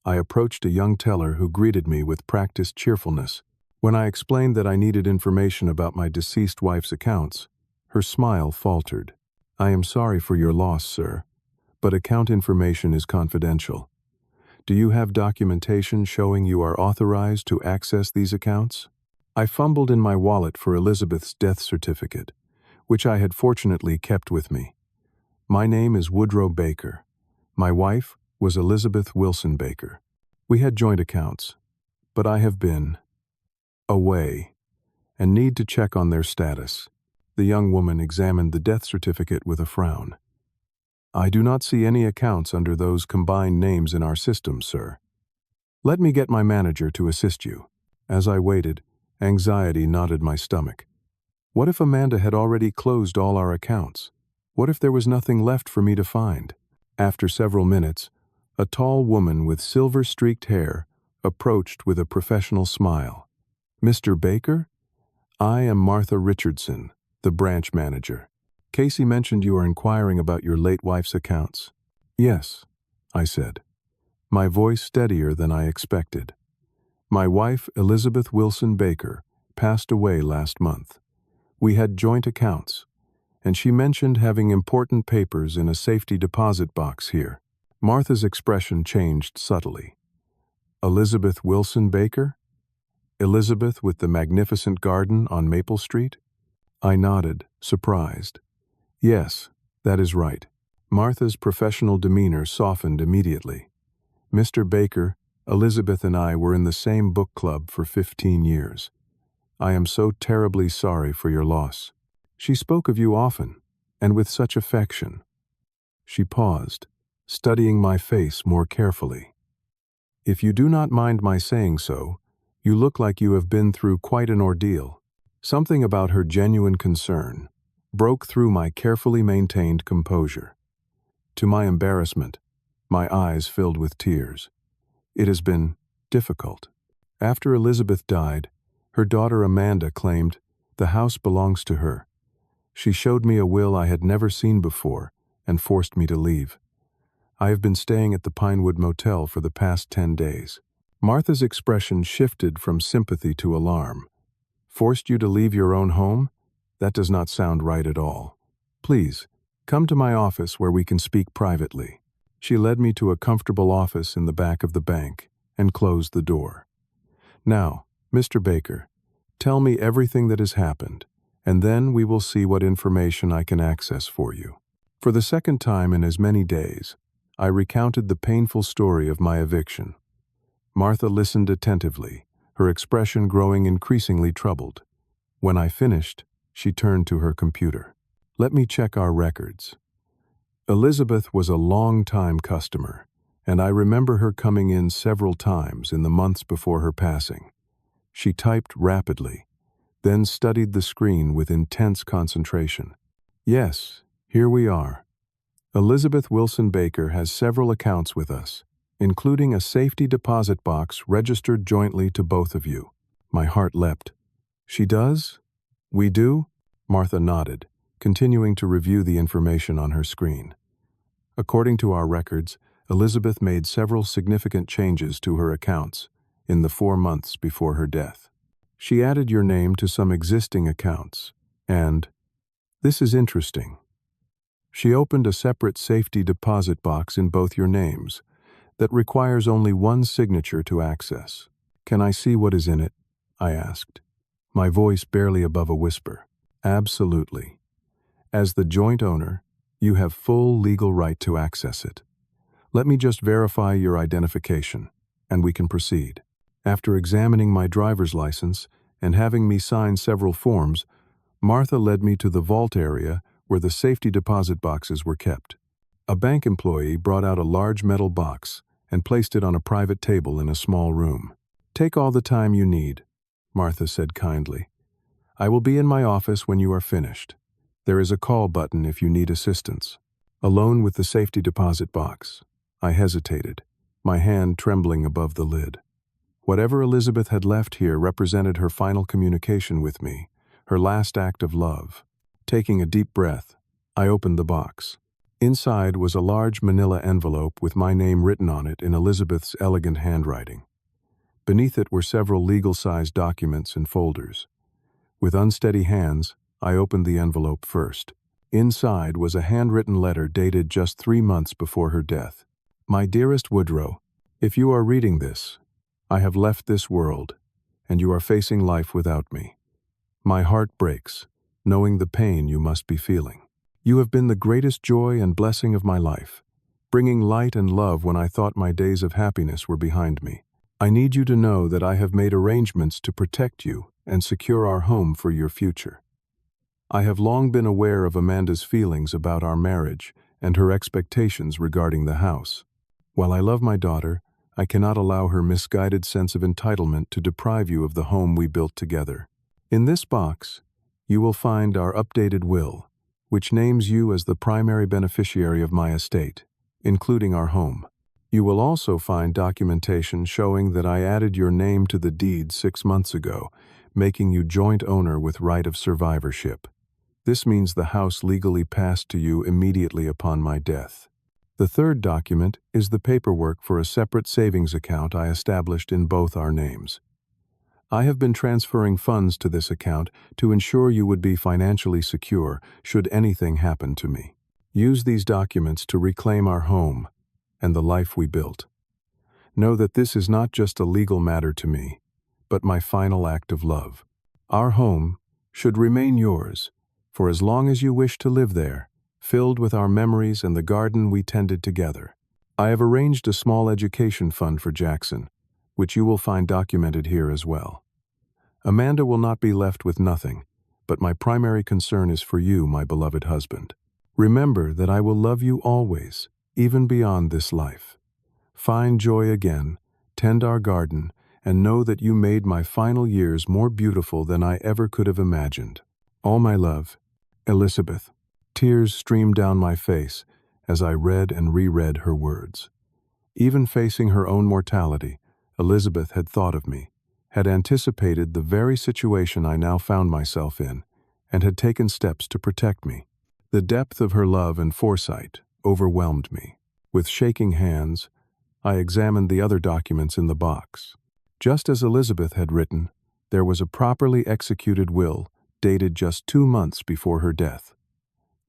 I approached a young teller who greeted me with practiced cheerfulness. When I explained that I needed information about my deceased wife's accounts, her smile faltered. I am sorry for your loss, sir, but account information is confidential. Do you have documentation showing you are authorized to access these accounts? I fumbled in my wallet for Elizabeth's death certificate, which I had fortunately kept with me. My name is Woodrow Baker. My wife was Elizabeth Wilson Baker. We had joint accounts, but I have been away and need to check on their status. The young woman examined the death certificate with a frown. I do not see any accounts under those combined names in our system, sir. Let me get my manager to assist you. As I waited, anxiety knotted my stomach. What if Amanda had already closed all our accounts? What if there was nothing left for me to find? After several minutes, a tall woman with silver-streaked hair approached with a professional smile. Mr. Baker? I am Martha Richardson, the branch manager. Casey mentioned you are inquiring about your late wife's accounts. Yes, I said, my voice steadier than I expected. My wife, Elizabeth Wilson Baker, passed away last month. We had joint accounts, and she mentioned having important papers in a safety deposit box here. Martha's expression changed subtly. Elizabeth Wilson Baker? Elizabeth with the magnificent garden on Maple Street? I nodded, surprised. Yes, that is right. Martha's professional demeanor softened immediately. Mr. Baker, Elizabeth and I were in the same book club for 15 years. I am so terribly sorry for your loss. She spoke of you often, and with such affection. She paused, studying my face more carefully. If you do not mind my saying so, you look like you have been through quite an ordeal. Something about her genuine concern broke through my carefully maintained composure. To my embarrassment, my eyes filled with tears. It has been difficult. After Elizabeth died, her daughter Amanda claimed, "The house belongs to her." She showed me a will I had never seen before and forced me to leave. I have been staying at the Pinewood Motel for the past 10 days. Martha's expression shifted from sympathy to alarm. Forced you to leave your own home? That does not sound right at all. Please, come to my office where we can speak privately. She led me to a comfortable office in the back of the bank and closed the door. Now, Mr. Baker, Tell me everything that has happened, and then we will see what information I can access for you." For the second time in as many days, I recounted the painful story of my eviction. Martha listened attentively, her expression growing increasingly troubled. When I finished, she turned to her computer. "Let me check our records." Elizabeth was a long-time customer, and I remember her coming in several times in the months before her passing. She typed rapidly, then studied the screen with intense concentration. "Yes, here we are. Elizabeth Wilson Baker has several accounts with us, including a safety deposit box registered jointly to both of you." My heart leapt. "She does? We do?" Martha nodded, continuing to review the information on her screen. "According to our records, Elizabeth made several significant changes to her accounts in the 4 months before her death. She added your name to some existing accounts, and, this is interesting, she opened a separate safety deposit box in both your names that requires only one signature to access. Can I see what is in it?" I asked, my voice barely above a whisper. "Absolutely. As the joint owner, you have full legal right to access it. Let me just verify your identification, and we can proceed." After examining my driver's license and having me sign several forms, Martha led me to the vault area where the safety deposit boxes were kept. A bank employee brought out a large metal box and placed it on a private table in a small room. "Take all the time you need," Martha said kindly. "I will be in my office when you are finished. There is a call button if you need assistance." Alone with the safety deposit box, I hesitated, my hand trembling above the lid. Whatever Elizabeth had left here represented her final communication with me, her last act of love. Taking a deep breath, I opened the box. Inside was a large manila envelope with my name written on it in Elizabeth's elegant handwriting. Beneath it were several legal-sized documents and folders. With unsteady hands, I opened the envelope first. Inside was a handwritten letter dated just 3 months before her death. "My dearest Woodrow, if you are reading this, I have left this world, and you are facing life without me. My heart breaks, knowing the pain you must be feeling. You have been the greatest joy and blessing of my life, bringing light and love when I thought my days of happiness were behind me. I need you to know that I have made arrangements to protect you and secure our home for your future. I have long been aware of Amanda's feelings about our marriage and her expectations regarding the house. While I love my daughter, I cannot allow her misguided sense of entitlement to deprive you of the home we built together. In this box, you will find our updated will, which names you as the primary beneficiary of my estate, including our home. You will also find documentation showing that I added your name to the deed 6 months ago, making you joint owner with right of survivorship. This means the house legally passed to you immediately upon my death. The third document is the paperwork for a separate savings account I established in both our names. I have been transferring funds to this account to ensure you would be financially secure should anything happen to me. Use these documents to reclaim our home and the life we built. Know that this is not just a legal matter to me, but my final act of love. Our home should remain yours for as long as you wish to live there, filled with our memories and the garden we tended together. I have arranged a small education fund for Jackson, which you will find documented here as well. Amanda will not be left with nothing, but my primary concern is for you, my beloved husband. Remember that I will love you always, even beyond this life. Find joy again, tend our garden, and know that you made my final years more beautiful than I ever could have imagined. All my love, Elizabeth." Tears streamed down my face as I read and reread her words. Even facing her own mortality, Elizabeth had thought of me, had anticipated the very situation I now found myself in, and had taken steps to protect me. The depth of her love and foresight overwhelmed me. With shaking hands, I examined the other documents in the box. Just as Elizabeth had written, there was a properly executed will dated just 2 months before her death,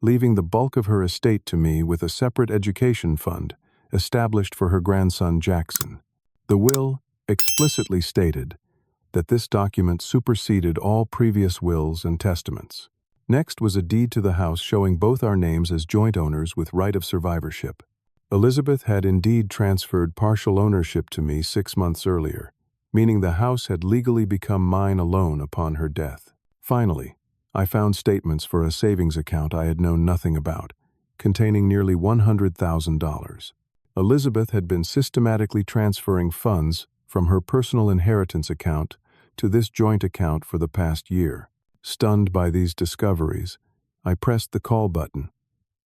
leaving the bulk of her estate to me with a separate education fund established for her grandson Jackson. The will explicitly stated that this document superseded all previous wills and testaments. Next was a deed to the house showing both our names as joint owners with right of survivorship. Elizabeth had indeed transferred partial ownership to me 6 months earlier, meaning the house had legally become mine alone upon her death. Finally, I found statements for a savings account I had known nothing about, containing nearly $100,000. Elizabeth had been systematically transferring funds from her personal inheritance account to this joint account for the past year. Stunned by these discoveries, I pressed the call button.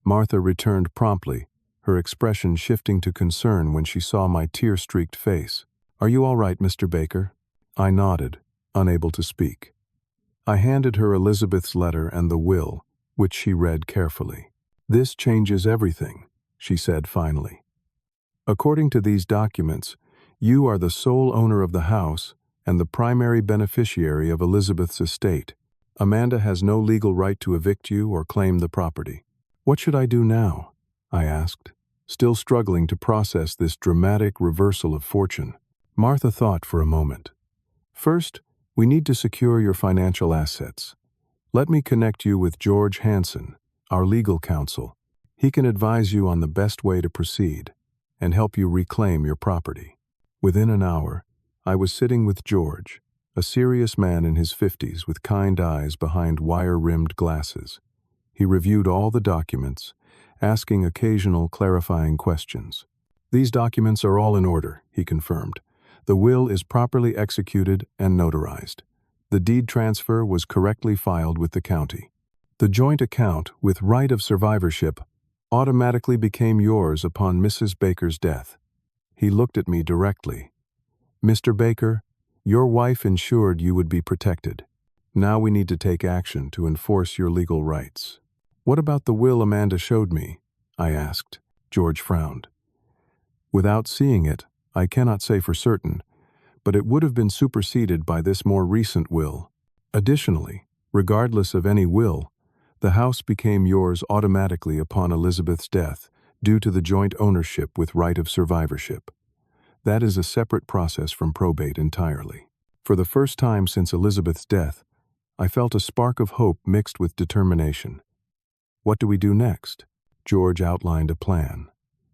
Martha returned promptly, her expression shifting to concern when she saw my tear-streaked face. "Are you all right, Mr. Baker?" I nodded, unable to speak. I handed her Elizabeth's letter and the will, which she read carefully. "This changes everything," she said finally. "According to these documents, you are the sole owner of the house and the primary beneficiary of Elizabeth's estate. Amanda has no legal right to evict you or claim the property." "What should I do now?" I asked, still struggling to process this dramatic reversal of fortune. Martha thought for a moment. "First, we need to secure your financial assets. Let me connect you with George Hansen, our legal counsel. He can advise you on the best way to proceed and help you reclaim your property." Within an hour, I was sitting with George, a serious man in his 50s with kind eyes behind wire-rimmed glasses. He reviewed all the documents, asking occasional clarifying questions. "These documents are all in order," he confirmed. "The will is properly executed and notarized. The deed transfer was correctly filed with the county. The joint account with right of survivorship automatically became yours upon Mrs. Baker's death." He looked at me directly. "Mr. Baker, your wife ensured you would be protected. Now we need to take action to enforce your legal rights." "What about the will Amanda showed me?" I asked. George frowned. "Without seeing it, I cannot say for certain, but it would have been superseded by this more recent will. Additionally, regardless of any will, the house became yours automatically upon Elizabeth's death due to the joint ownership with right of survivorship. That is a separate process from probate entirely." For the first time since Elizabeth's death, I felt a spark of hope mixed with determination. "What do we do next?" George outlined a plan.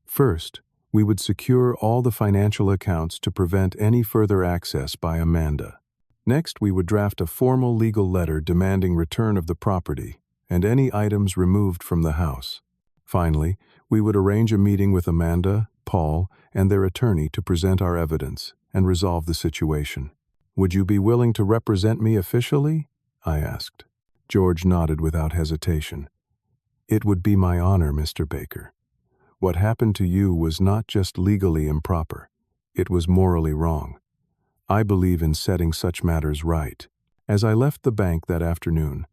"First, we would secure all the financial accounts to prevent any further access by Amanda. Next, we would draft a formal legal letter demanding return of the property and any items removed from the house. Finally, we would arrange a meeting with Amanda, Paul, and their attorney to present our evidence and resolve the situation." "Would you be willing to represent me officially?" I asked. George nodded without hesitation. "It would be my honor, Mr. Baker. What happened to you was not just legally improper, it was morally wrong. I believe in setting such matters right." As I left the bank that afternoon,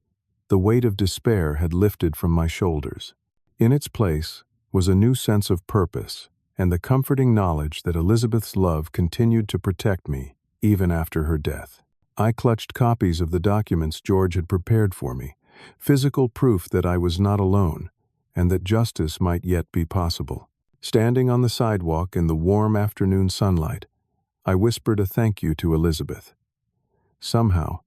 the weight of despair had lifted from my shoulders. In its place was a new sense of purpose and the comforting knowledge that Elizabeth's love continued to protect me even after her death. I clutched copies of the documents George had prepared for me, physical proof that I was not alone and that justice might yet be possible. Standing on the sidewalk in the warm afternoon sunlight, I whispered a thank you to Elizabeth. Somehow,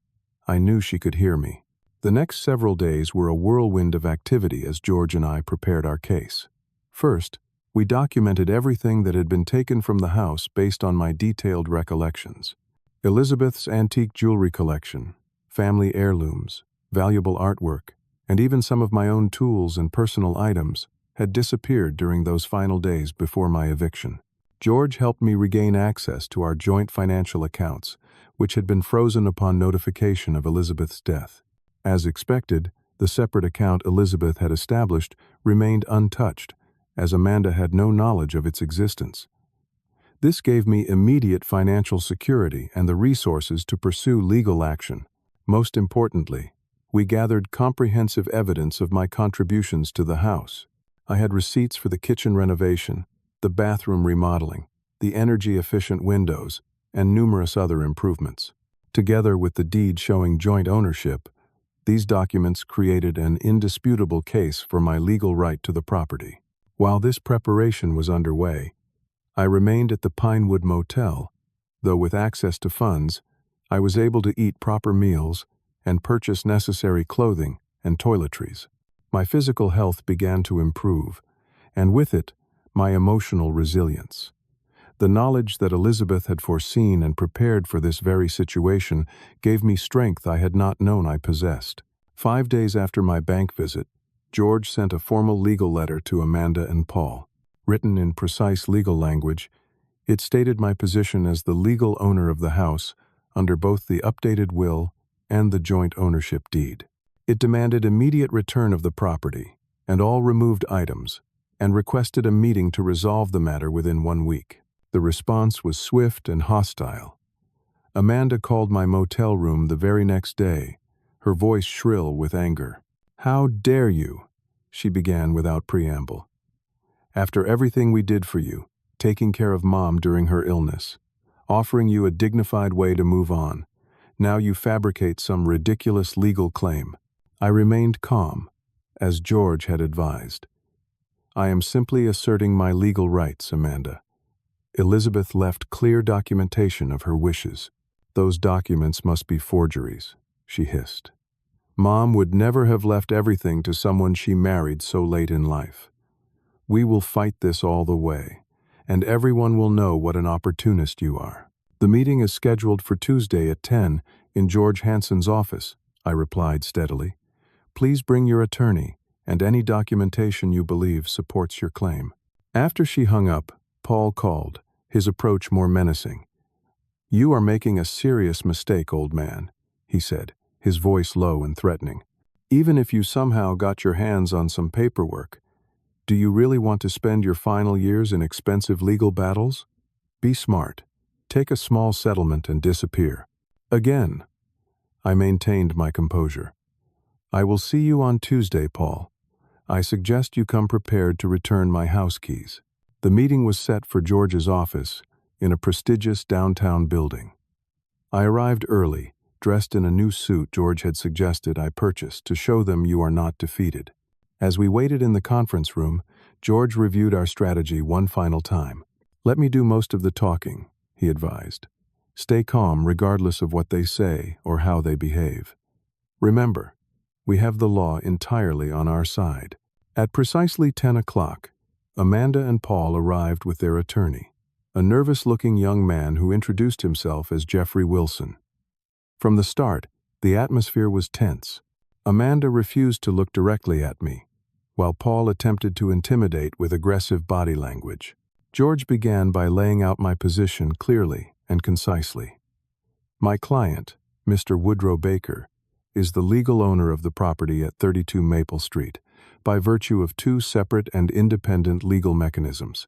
I knew she could hear me. The next several days were a whirlwind of activity as George and I prepared our case. First, we documented everything that had been taken from the house based on my detailed recollections. Elizabeth's antique jewelry collection, family heirlooms, valuable artwork, and even some of my own tools and personal items had disappeared during those final days before my eviction. George helped me regain access to our joint financial accounts, which had been frozen upon notification of Elizabeth's death. As expected, the separate account Elizabeth had established remained untouched, as Amanda had no knowledge of its existence. This gave me immediate financial security and the resources to pursue legal action. Most importantly, we gathered comprehensive evidence of my contributions to the house. I had receipts for the kitchen renovation, the bathroom remodeling, the energy-efficient windows, and numerous other improvements. Together with the deed showing joint ownership, these documents created an indisputable case for my legal right to the property. While this preparation was underway, I remained at the Pinewood Motel, though with access to funds, I was able to eat proper meals and purchase necessary clothing and toiletries. My physical health began to improve, and with it, my emotional resilience. The knowledge that Elizabeth had foreseen and prepared for this very situation gave me strength I had not known I possessed. 5 days after my bank visit, George sent a formal legal letter to Amanda and Paul. Written in precise legal language, it stated my position as the legal owner of the house under both the updated will and the joint ownership deed. It demanded immediate return of the property and all removed items, and requested a meeting to resolve the matter within 1 week. The response was swift and hostile. Amanda called my motel room the very next day, her voice shrill with anger. "How dare you?" she began without preamble. "After everything we did for you, taking care of Mom during her illness, offering you a dignified way to move on, now you fabricate some ridiculous legal claim." I remained calm, as George had advised. "I am simply asserting my legal rights, Amanda. Elizabeth left clear documentation of her wishes. Those documents must be forgeries," she hissed. "Mom would never have left everything to someone she married so late in life. We will fight this all the way, and everyone will know what an opportunist you are." "The meeting is scheduled for Tuesday at 10 in George Hansen's office," I replied steadily. "Please bring your attorney and any documentation you believe supports your claim." After she hung up, Paul called, his approach more menacing. "You are making a serious mistake, old man," he said, his voice low and threatening. "Even if you somehow got your hands on some paperwork, do you really want to spend your final years in expensive legal battles? Be smart. Take a small settlement and disappear." Again, I maintained my composure. "I will see you on Tuesday, Paul. I suggest you come prepared to return my house keys." The meeting was set for George's office in a prestigious downtown building. I arrived early, dressed in a new suit George had suggested I purchased to show them you are not defeated. As we waited in the conference room, George reviewed our strategy one final time. "Let me do most of the talking," he advised. "Stay calm regardless of what they say or how they behave. Remember, we have the law entirely on our side." At precisely 10 o'clock, Amanda and Paul arrived with their attorney, a nervous-looking young man who introduced himself as Jeffrey Wilson. From the start, the atmosphere was tense. Amanda refused to look directly at me, while Paul attempted to intimidate with aggressive body language. George began by laying out my position clearly and concisely. "My client, Mr. Woodrow Baker, is the legal owner of the property at 32 Maple Street, by virtue of 2 separate and independent legal mechanisms.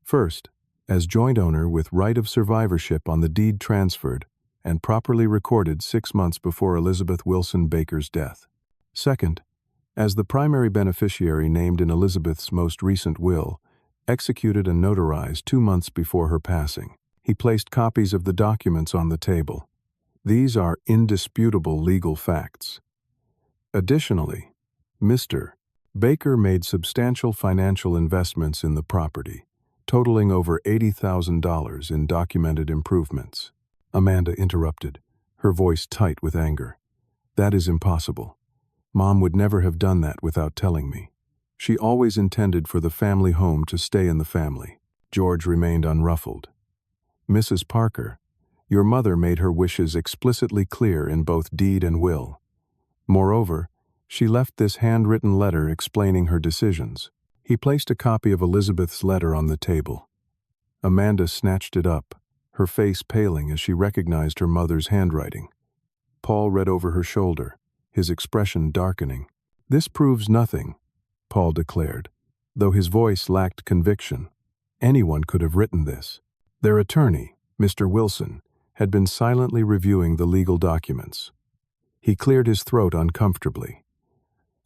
First, as joint owner with right of survivorship on the deed transferred and properly recorded 6 months before Elizabeth Wilson Baker's death. Second, as the primary beneficiary named in Elizabeth's most recent will, executed and notarized 2 months before her passing." He placed copies of the documents on the table. "These are indisputable legal facts. Additionally, Mr. Baker made substantial financial investments in the property, totaling over $80,000 in documented improvements." Amanda interrupted, her voice tight with anger. "That is impossible. Mom would never have done that without telling me. She always intended for the family home to stay in the family." George remained unruffled. "Mrs. Parker, your mother made her wishes explicitly clear in both deed and will. Moreover, she left this handwritten letter explaining her decisions." He placed a copy of Elizabeth's letter on the table. Amanda snatched it up, her face paling as she recognized her mother's handwriting. Paul read over her shoulder, his expression darkening. "This proves nothing," Paul declared, though his voice lacked conviction. "Anyone could have written this." Their attorney, Mr. Wilson, had been silently reviewing the legal documents. He cleared his throat uncomfortably.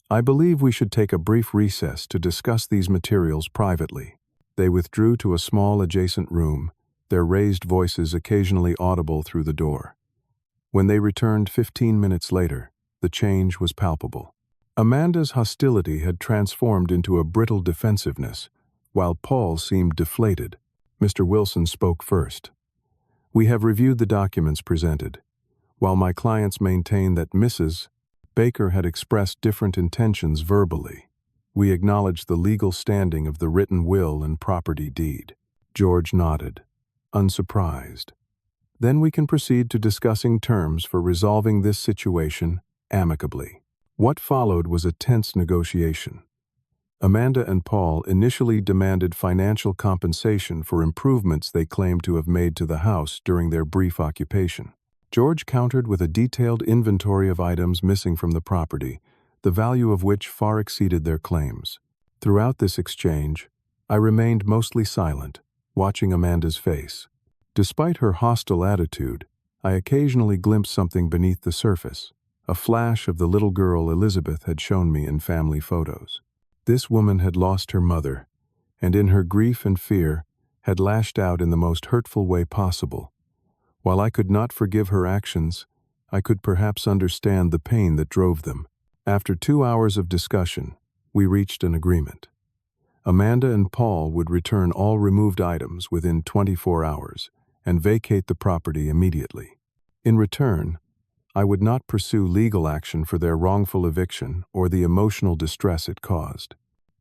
"I believe we should take a brief recess to discuss these materials privately." They withdrew to a small adjacent room, their raised voices occasionally audible through the door. When they returned 15 minutes later, the change was palpable. Amanda's hostility had transformed into a brittle defensiveness, while Paul seemed deflated. Mr. Wilson spoke first. "We have reviewed the documents presented. while my clients maintained that Mrs. Baker had expressed different intentions verbally. We acknowledged the legal standing of the written will and property deed. George nodded, unsurprised. Then we can proceed to discussing terms for resolving this situation amicably. What followed was a tense negotiation. Amanda and Paul initially demanded financial compensation for improvements they claimed to have made to the house during their brief occupation. George countered with a detailed inventory of items missing from the property, the value of which far exceeded their claims. Throughout this exchange, I remained mostly silent, watching Amanda's face. Despite her hostile attitude, I occasionally glimpsed something beneath the surface, a flash of the little girl Elizabeth had shown me in family photos. This woman had lost her mother, and in her grief and fear, had lashed out in the most hurtful way possible. While I could not forgive her actions, I could perhaps understand the pain that drove them. After 2 hours of discussion, we reached an agreement. Amanda and Paul would return all removed items within 24 hours and vacate the property immediately. In return, I would not pursue legal action for their wrongful eviction or the emotional distress it caused.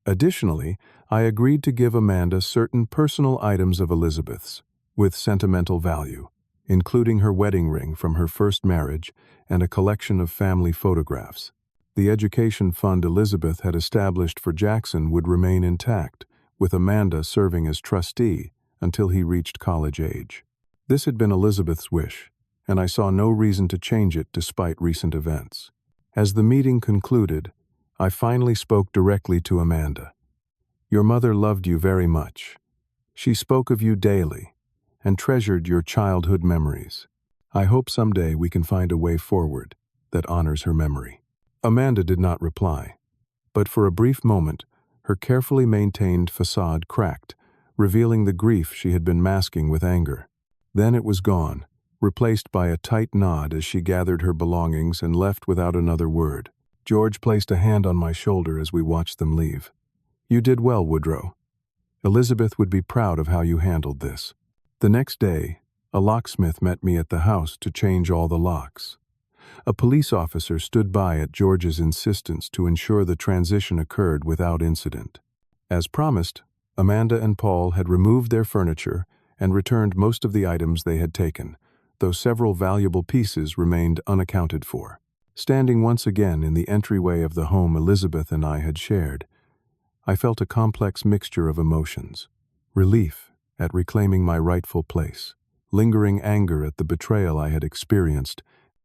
Additionally, I agreed to give Amanda certain personal items of Elizabeth's, with sentimental value, including her wedding ring from her first marriage and a collection of family photographs. The education fund Elizabeth had established for Jackson would remain intact, with Amanda serving as trustee until he reached college age. This had been Elizabeth's wish, and I saw no reason to change it despite recent events. As the meeting concluded, I finally spoke directly to Amanda. Your mother loved you very much. She spoke of you daily and treasured your childhood memories. I hope someday we can find a way forward that honors her memory. Amanda did not reply, but for a brief moment, her carefully maintained facade cracked, revealing the grief she had been masking with anger. Then it was gone, replaced by a tight nod as she gathered her belongings and left without another word. George placed a hand on my shoulder as we watched them leave. You did well, Woodrow. Elizabeth would be proud of how you handled this. The next day, a locksmith met me at the house to change all the locks. A police officer stood by at George's insistence to ensure the transition occurred without incident. As promised, Amanda and Paul had removed their furniture and returned most of the items they had taken, though several valuable pieces remained unaccounted for. Standing once again in the entryway of the home Elizabeth and I had shared, I felt a complex mixture of emotions: relief at reclaiming my rightful place, lingering anger at the betrayal I had experienced,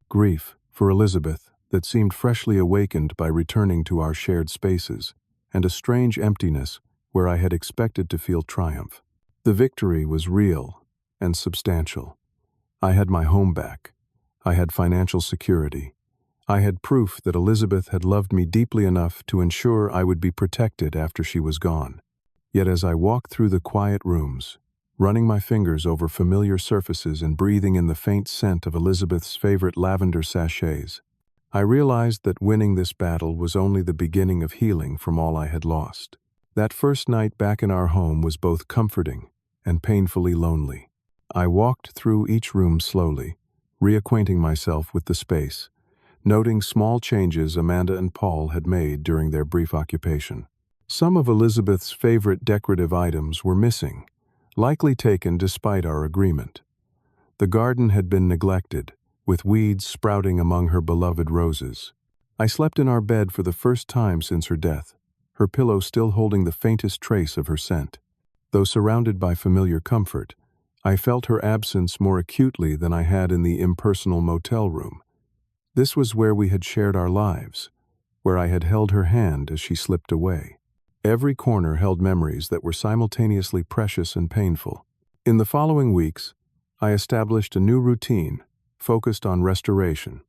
grief for Elizabeth that seemed freshly awakened by returning to our shared spaces, and a strange emptiness where I had expected to feel triumph. The victory was real and substantial. I had my home back. I had financial security. I had proof that Elizabeth had loved me deeply enough to ensure I would be protected after she was gone. Yet as I walked through the quiet rooms, running my fingers over familiar surfaces and breathing in the faint scent of Elizabeth's favorite lavender sachets, I realized that winning this battle was only the beginning of healing from all I had lost. That first night back in our home was both comforting and painfully lonely. I walked through each room slowly, reacquainting myself with the space, noting small changes Amanda and Paul had made during their brief occupation. Some of Elizabeth's favorite decorative items were missing, likely taken despite our agreement. The garden had been neglected, with weeds sprouting among her beloved roses. I slept in our bed for the first time since her death, her pillow still holding the faintest trace of her scent. Though surrounded by familiar comfort, I felt her absence more acutely than I had in the impersonal motel room. This was where we had shared our lives, where I had held her hand as she slipped away. Every corner held memories that were simultaneously precious and painful. In the following weeks, I established a new routine, focused on restoration.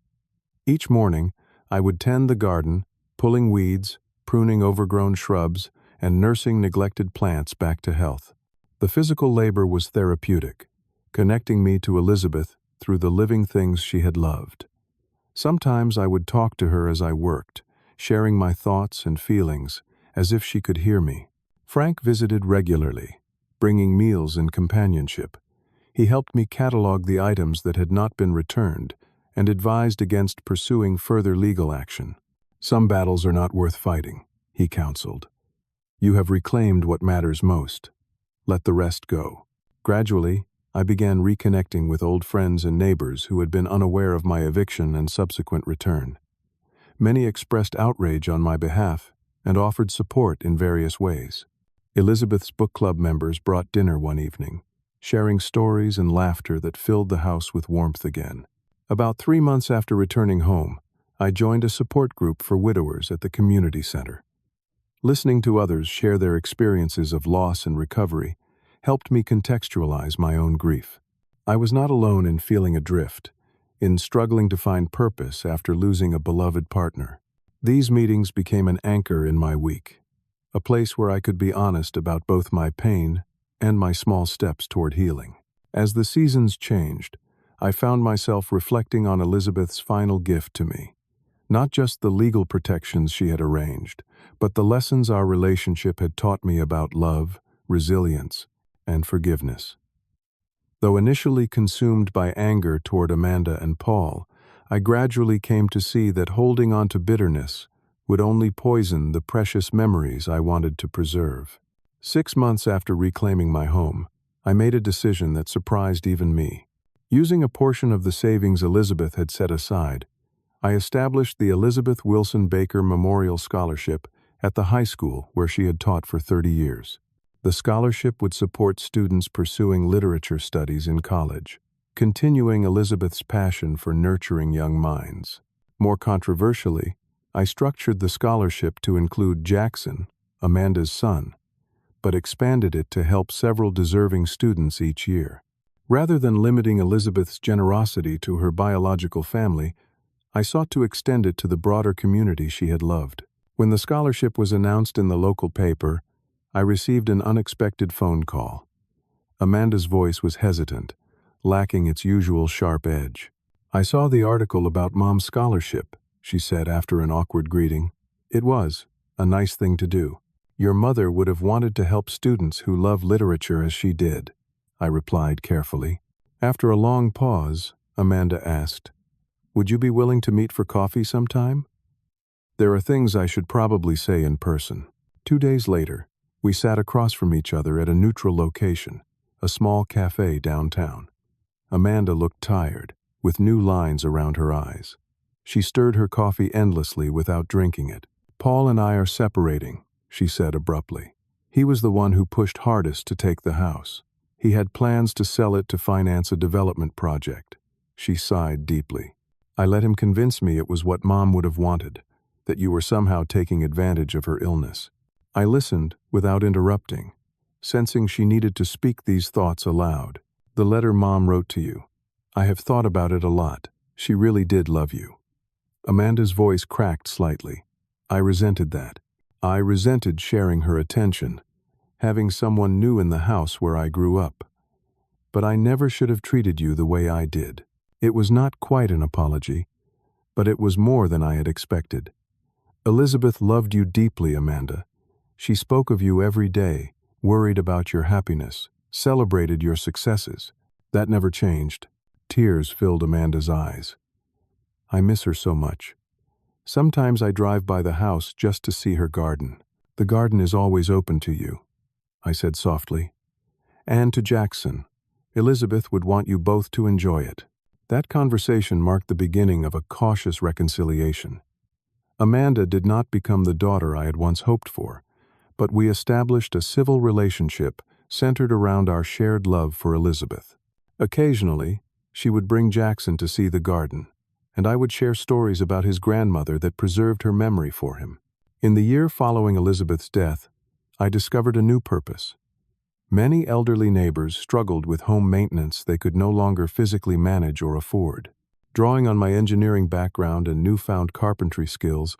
Each morning, I would tend the garden, pulling weeds, pruning overgrown shrubs, and nursing neglected plants back to health. The physical labor was therapeutic, connecting me to Elizabeth through the living things she had loved. Sometimes I would talk to her as I worked, sharing my thoughts and feelings, as if she could hear me. Frank visited regularly, bringing meals and companionship. He helped me catalog the items that had not been returned and advised against pursuing further legal action. "Some battles are not worth fighting," he counseled. "You have reclaimed what matters most. Let the rest go." Gradually, I began reconnecting with old friends and neighbors who had been unaware of my eviction and subsequent return. Many expressed outrage on my behalf and offered support in various ways. Elizabeth's book club members brought dinner one evening, sharing stories and laughter that filled the house with warmth again. About 3 months after returning home, I joined a support group for widowers at the community center. Listening to others share their experiences of loss and recovery helped me contextualize my own grief. I was not alone in feeling adrift, in struggling to find purpose after losing a beloved partner. These meetings became an anchor in my week, a place where I could be honest about both my pain and my small steps toward healing. As the seasons changed, I found myself reflecting on Elizabeth's final gift to me. Not just the legal protections she had arranged, but the lessons our relationship had taught me about love, resilience, and forgiveness. Though initially consumed by anger toward Amanda and Paul, I gradually came to see that holding on to bitterness would only poison the precious memories I wanted to preserve. 6 months after reclaiming my home, I made a decision that surprised even me. Using a portion of the savings Elizabeth had set aside, I established the Elizabeth Wilson Baker Memorial Scholarship at the high school where she had taught for 30 years. The scholarship would support students pursuing literature studies in college, continuing Elizabeth's passion for nurturing young minds. More controversially, I structured the scholarship to include Jackson, Amanda's son, but expanded it to help several deserving students each year. Rather than limiting Elizabeth's generosity to her biological family, I sought to extend it to the broader community she had loved. When the scholarship was announced in the local paper, I received an unexpected phone call. Amanda's voice was hesitant, lacking its usual sharp edge. "I saw the article about Mom's scholarship," she said after an awkward greeting. "It was a nice thing to do. Your mother would have wanted to help students who love literature as she did," I replied carefully. After a long pause, Amanda asked, "Would you be willing to meet for coffee sometime?" There are things I should probably say in person. 2 days later, we sat across from each other at a neutral location, a small cafe downtown. Amanda looked tired, with new lines around her eyes. She stirred her coffee endlessly without drinking it. "Paul and I are separating," she said abruptly. "He was the one who pushed hardest to take the house. He had plans to sell it to finance a development project." She sighed deeply. "I let him convince me it was what Mom would have wanted, that you were somehow taking advantage of her illness." I listened without interrupting, sensing she needed to speak these thoughts aloud. "The letter Mom wrote to you. I have thought about it a lot. She really did love you." Amanda's voice cracked slightly. I resented that. I resented sharing her attention, having someone new in the house where I grew up. "But I never should have treated you the way I did." It was not quite an apology, but it was more than I had expected. "Elizabeth loved you deeply, Amanda. She spoke of you every day, worried about your happiness, celebrated your successes. That never changed." Tears filled Amanda's eyes. "I miss her so much. Sometimes I drive by the house just to see her garden." "The garden is always open to you," I said softly. "And to Jackson. Elizabeth would want you both to enjoy it." That conversation marked the beginning of a cautious reconciliation. Amanda did not become the daughter I had once hoped for, but we established a civil relationship centered around our shared love for Elizabeth. Occasionally, she would bring Jackson to see the garden, and I would share stories about his grandmother that preserved her memory for him. In the year following Elizabeth's death, I discovered a new purpose. Many elderly neighbors struggled with home maintenance they could no longer physically manage or afford. Drawing on my engineering background and newfound carpentry skills,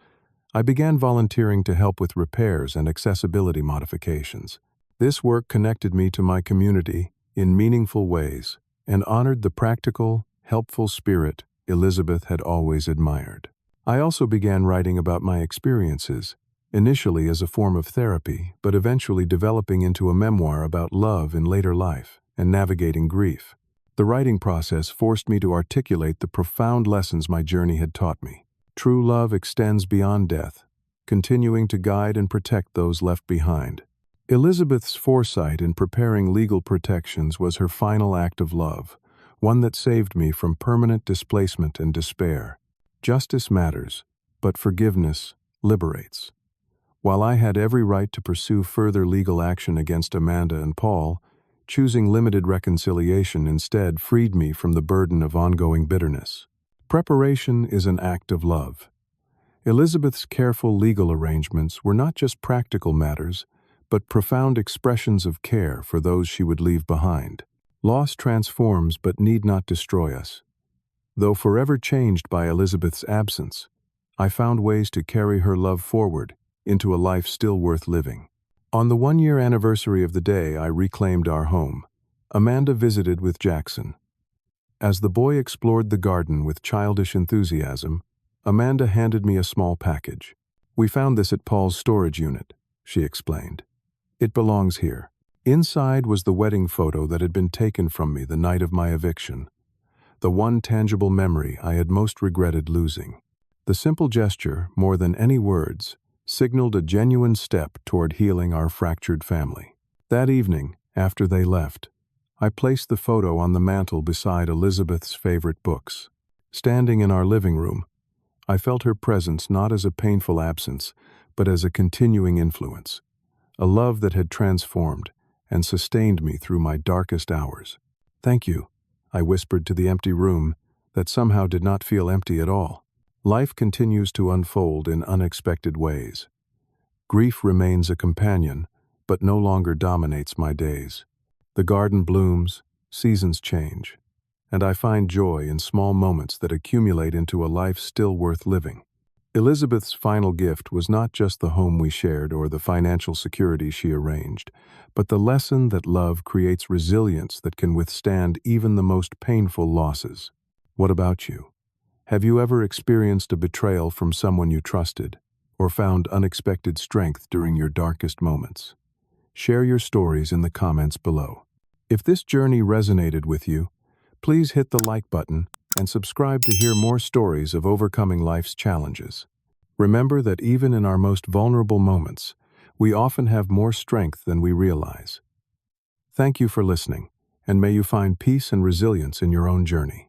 I began volunteering to help with repairs and accessibility modifications. This work connected me to my community in meaningful ways and honored the practical, helpful spirit Elizabeth had always admired. I also began writing about my experiences, initially as a form of therapy, but eventually developing into a memoir about love in later life and navigating grief. The writing process forced me to articulate the profound lessons my journey had taught me. True love extends beyond death, continuing to guide and protect those left behind. Elizabeth's foresight in preparing legal protections was her final act of love, one that saved me from permanent displacement and despair. Justice matters, but forgiveness liberates. While I had every right to pursue further legal action against Amanda and Paul, choosing limited reconciliation instead freed me from the burden of ongoing bitterness. Preparation is an act of love. Elizabeth's careful legal arrangements were not just practical matters, but profound expressions of care for those she would leave behind. Loss transforms but need not destroy us. Though forever changed by Elizabeth's absence, I found ways to carry her love forward into a life still worth living. On the 1-year anniversary of the day I reclaimed our home, Amanda visited with Jackson. As the boy explored the garden with childish enthusiasm, Amanda handed me a small package. "We found this at Paul's storage unit," she explained. "It belongs here." Inside was the wedding photo that had been taken from me the night of my eviction, the one tangible memory I had most regretted losing. The simple gesture, more than any words, signaled a genuine step toward healing our fractured family. That evening, after they left, I placed the photo on the mantel beside Elizabeth's favorite books. Standing in our living room, I felt her presence not as a painful absence, but as a continuing influence, a love that had transformed and sustained me through my darkest hours. "Thank you," I whispered to the empty room that somehow did not feel empty at all. Life continues to unfold in unexpected ways. Grief remains a companion, but no longer dominates my days. The garden blooms, seasons change, and I find joy in small moments that accumulate into a life still worth living. Elizabeth's final gift was not just the home we shared or the financial security she arranged, but the lesson that love creates resilience that can withstand even the most painful losses. What about you? Have you ever experienced a betrayal from someone you trusted, or found unexpected strength during your darkest moments? Share your stories in the comments below. If this journey resonated with you, please hit the like button and subscribe to hear more stories of overcoming life's challenges. Remember that even in our most vulnerable moments, we often have more strength than we realize. Thank you for listening, and may you find peace and resilience in your own journey.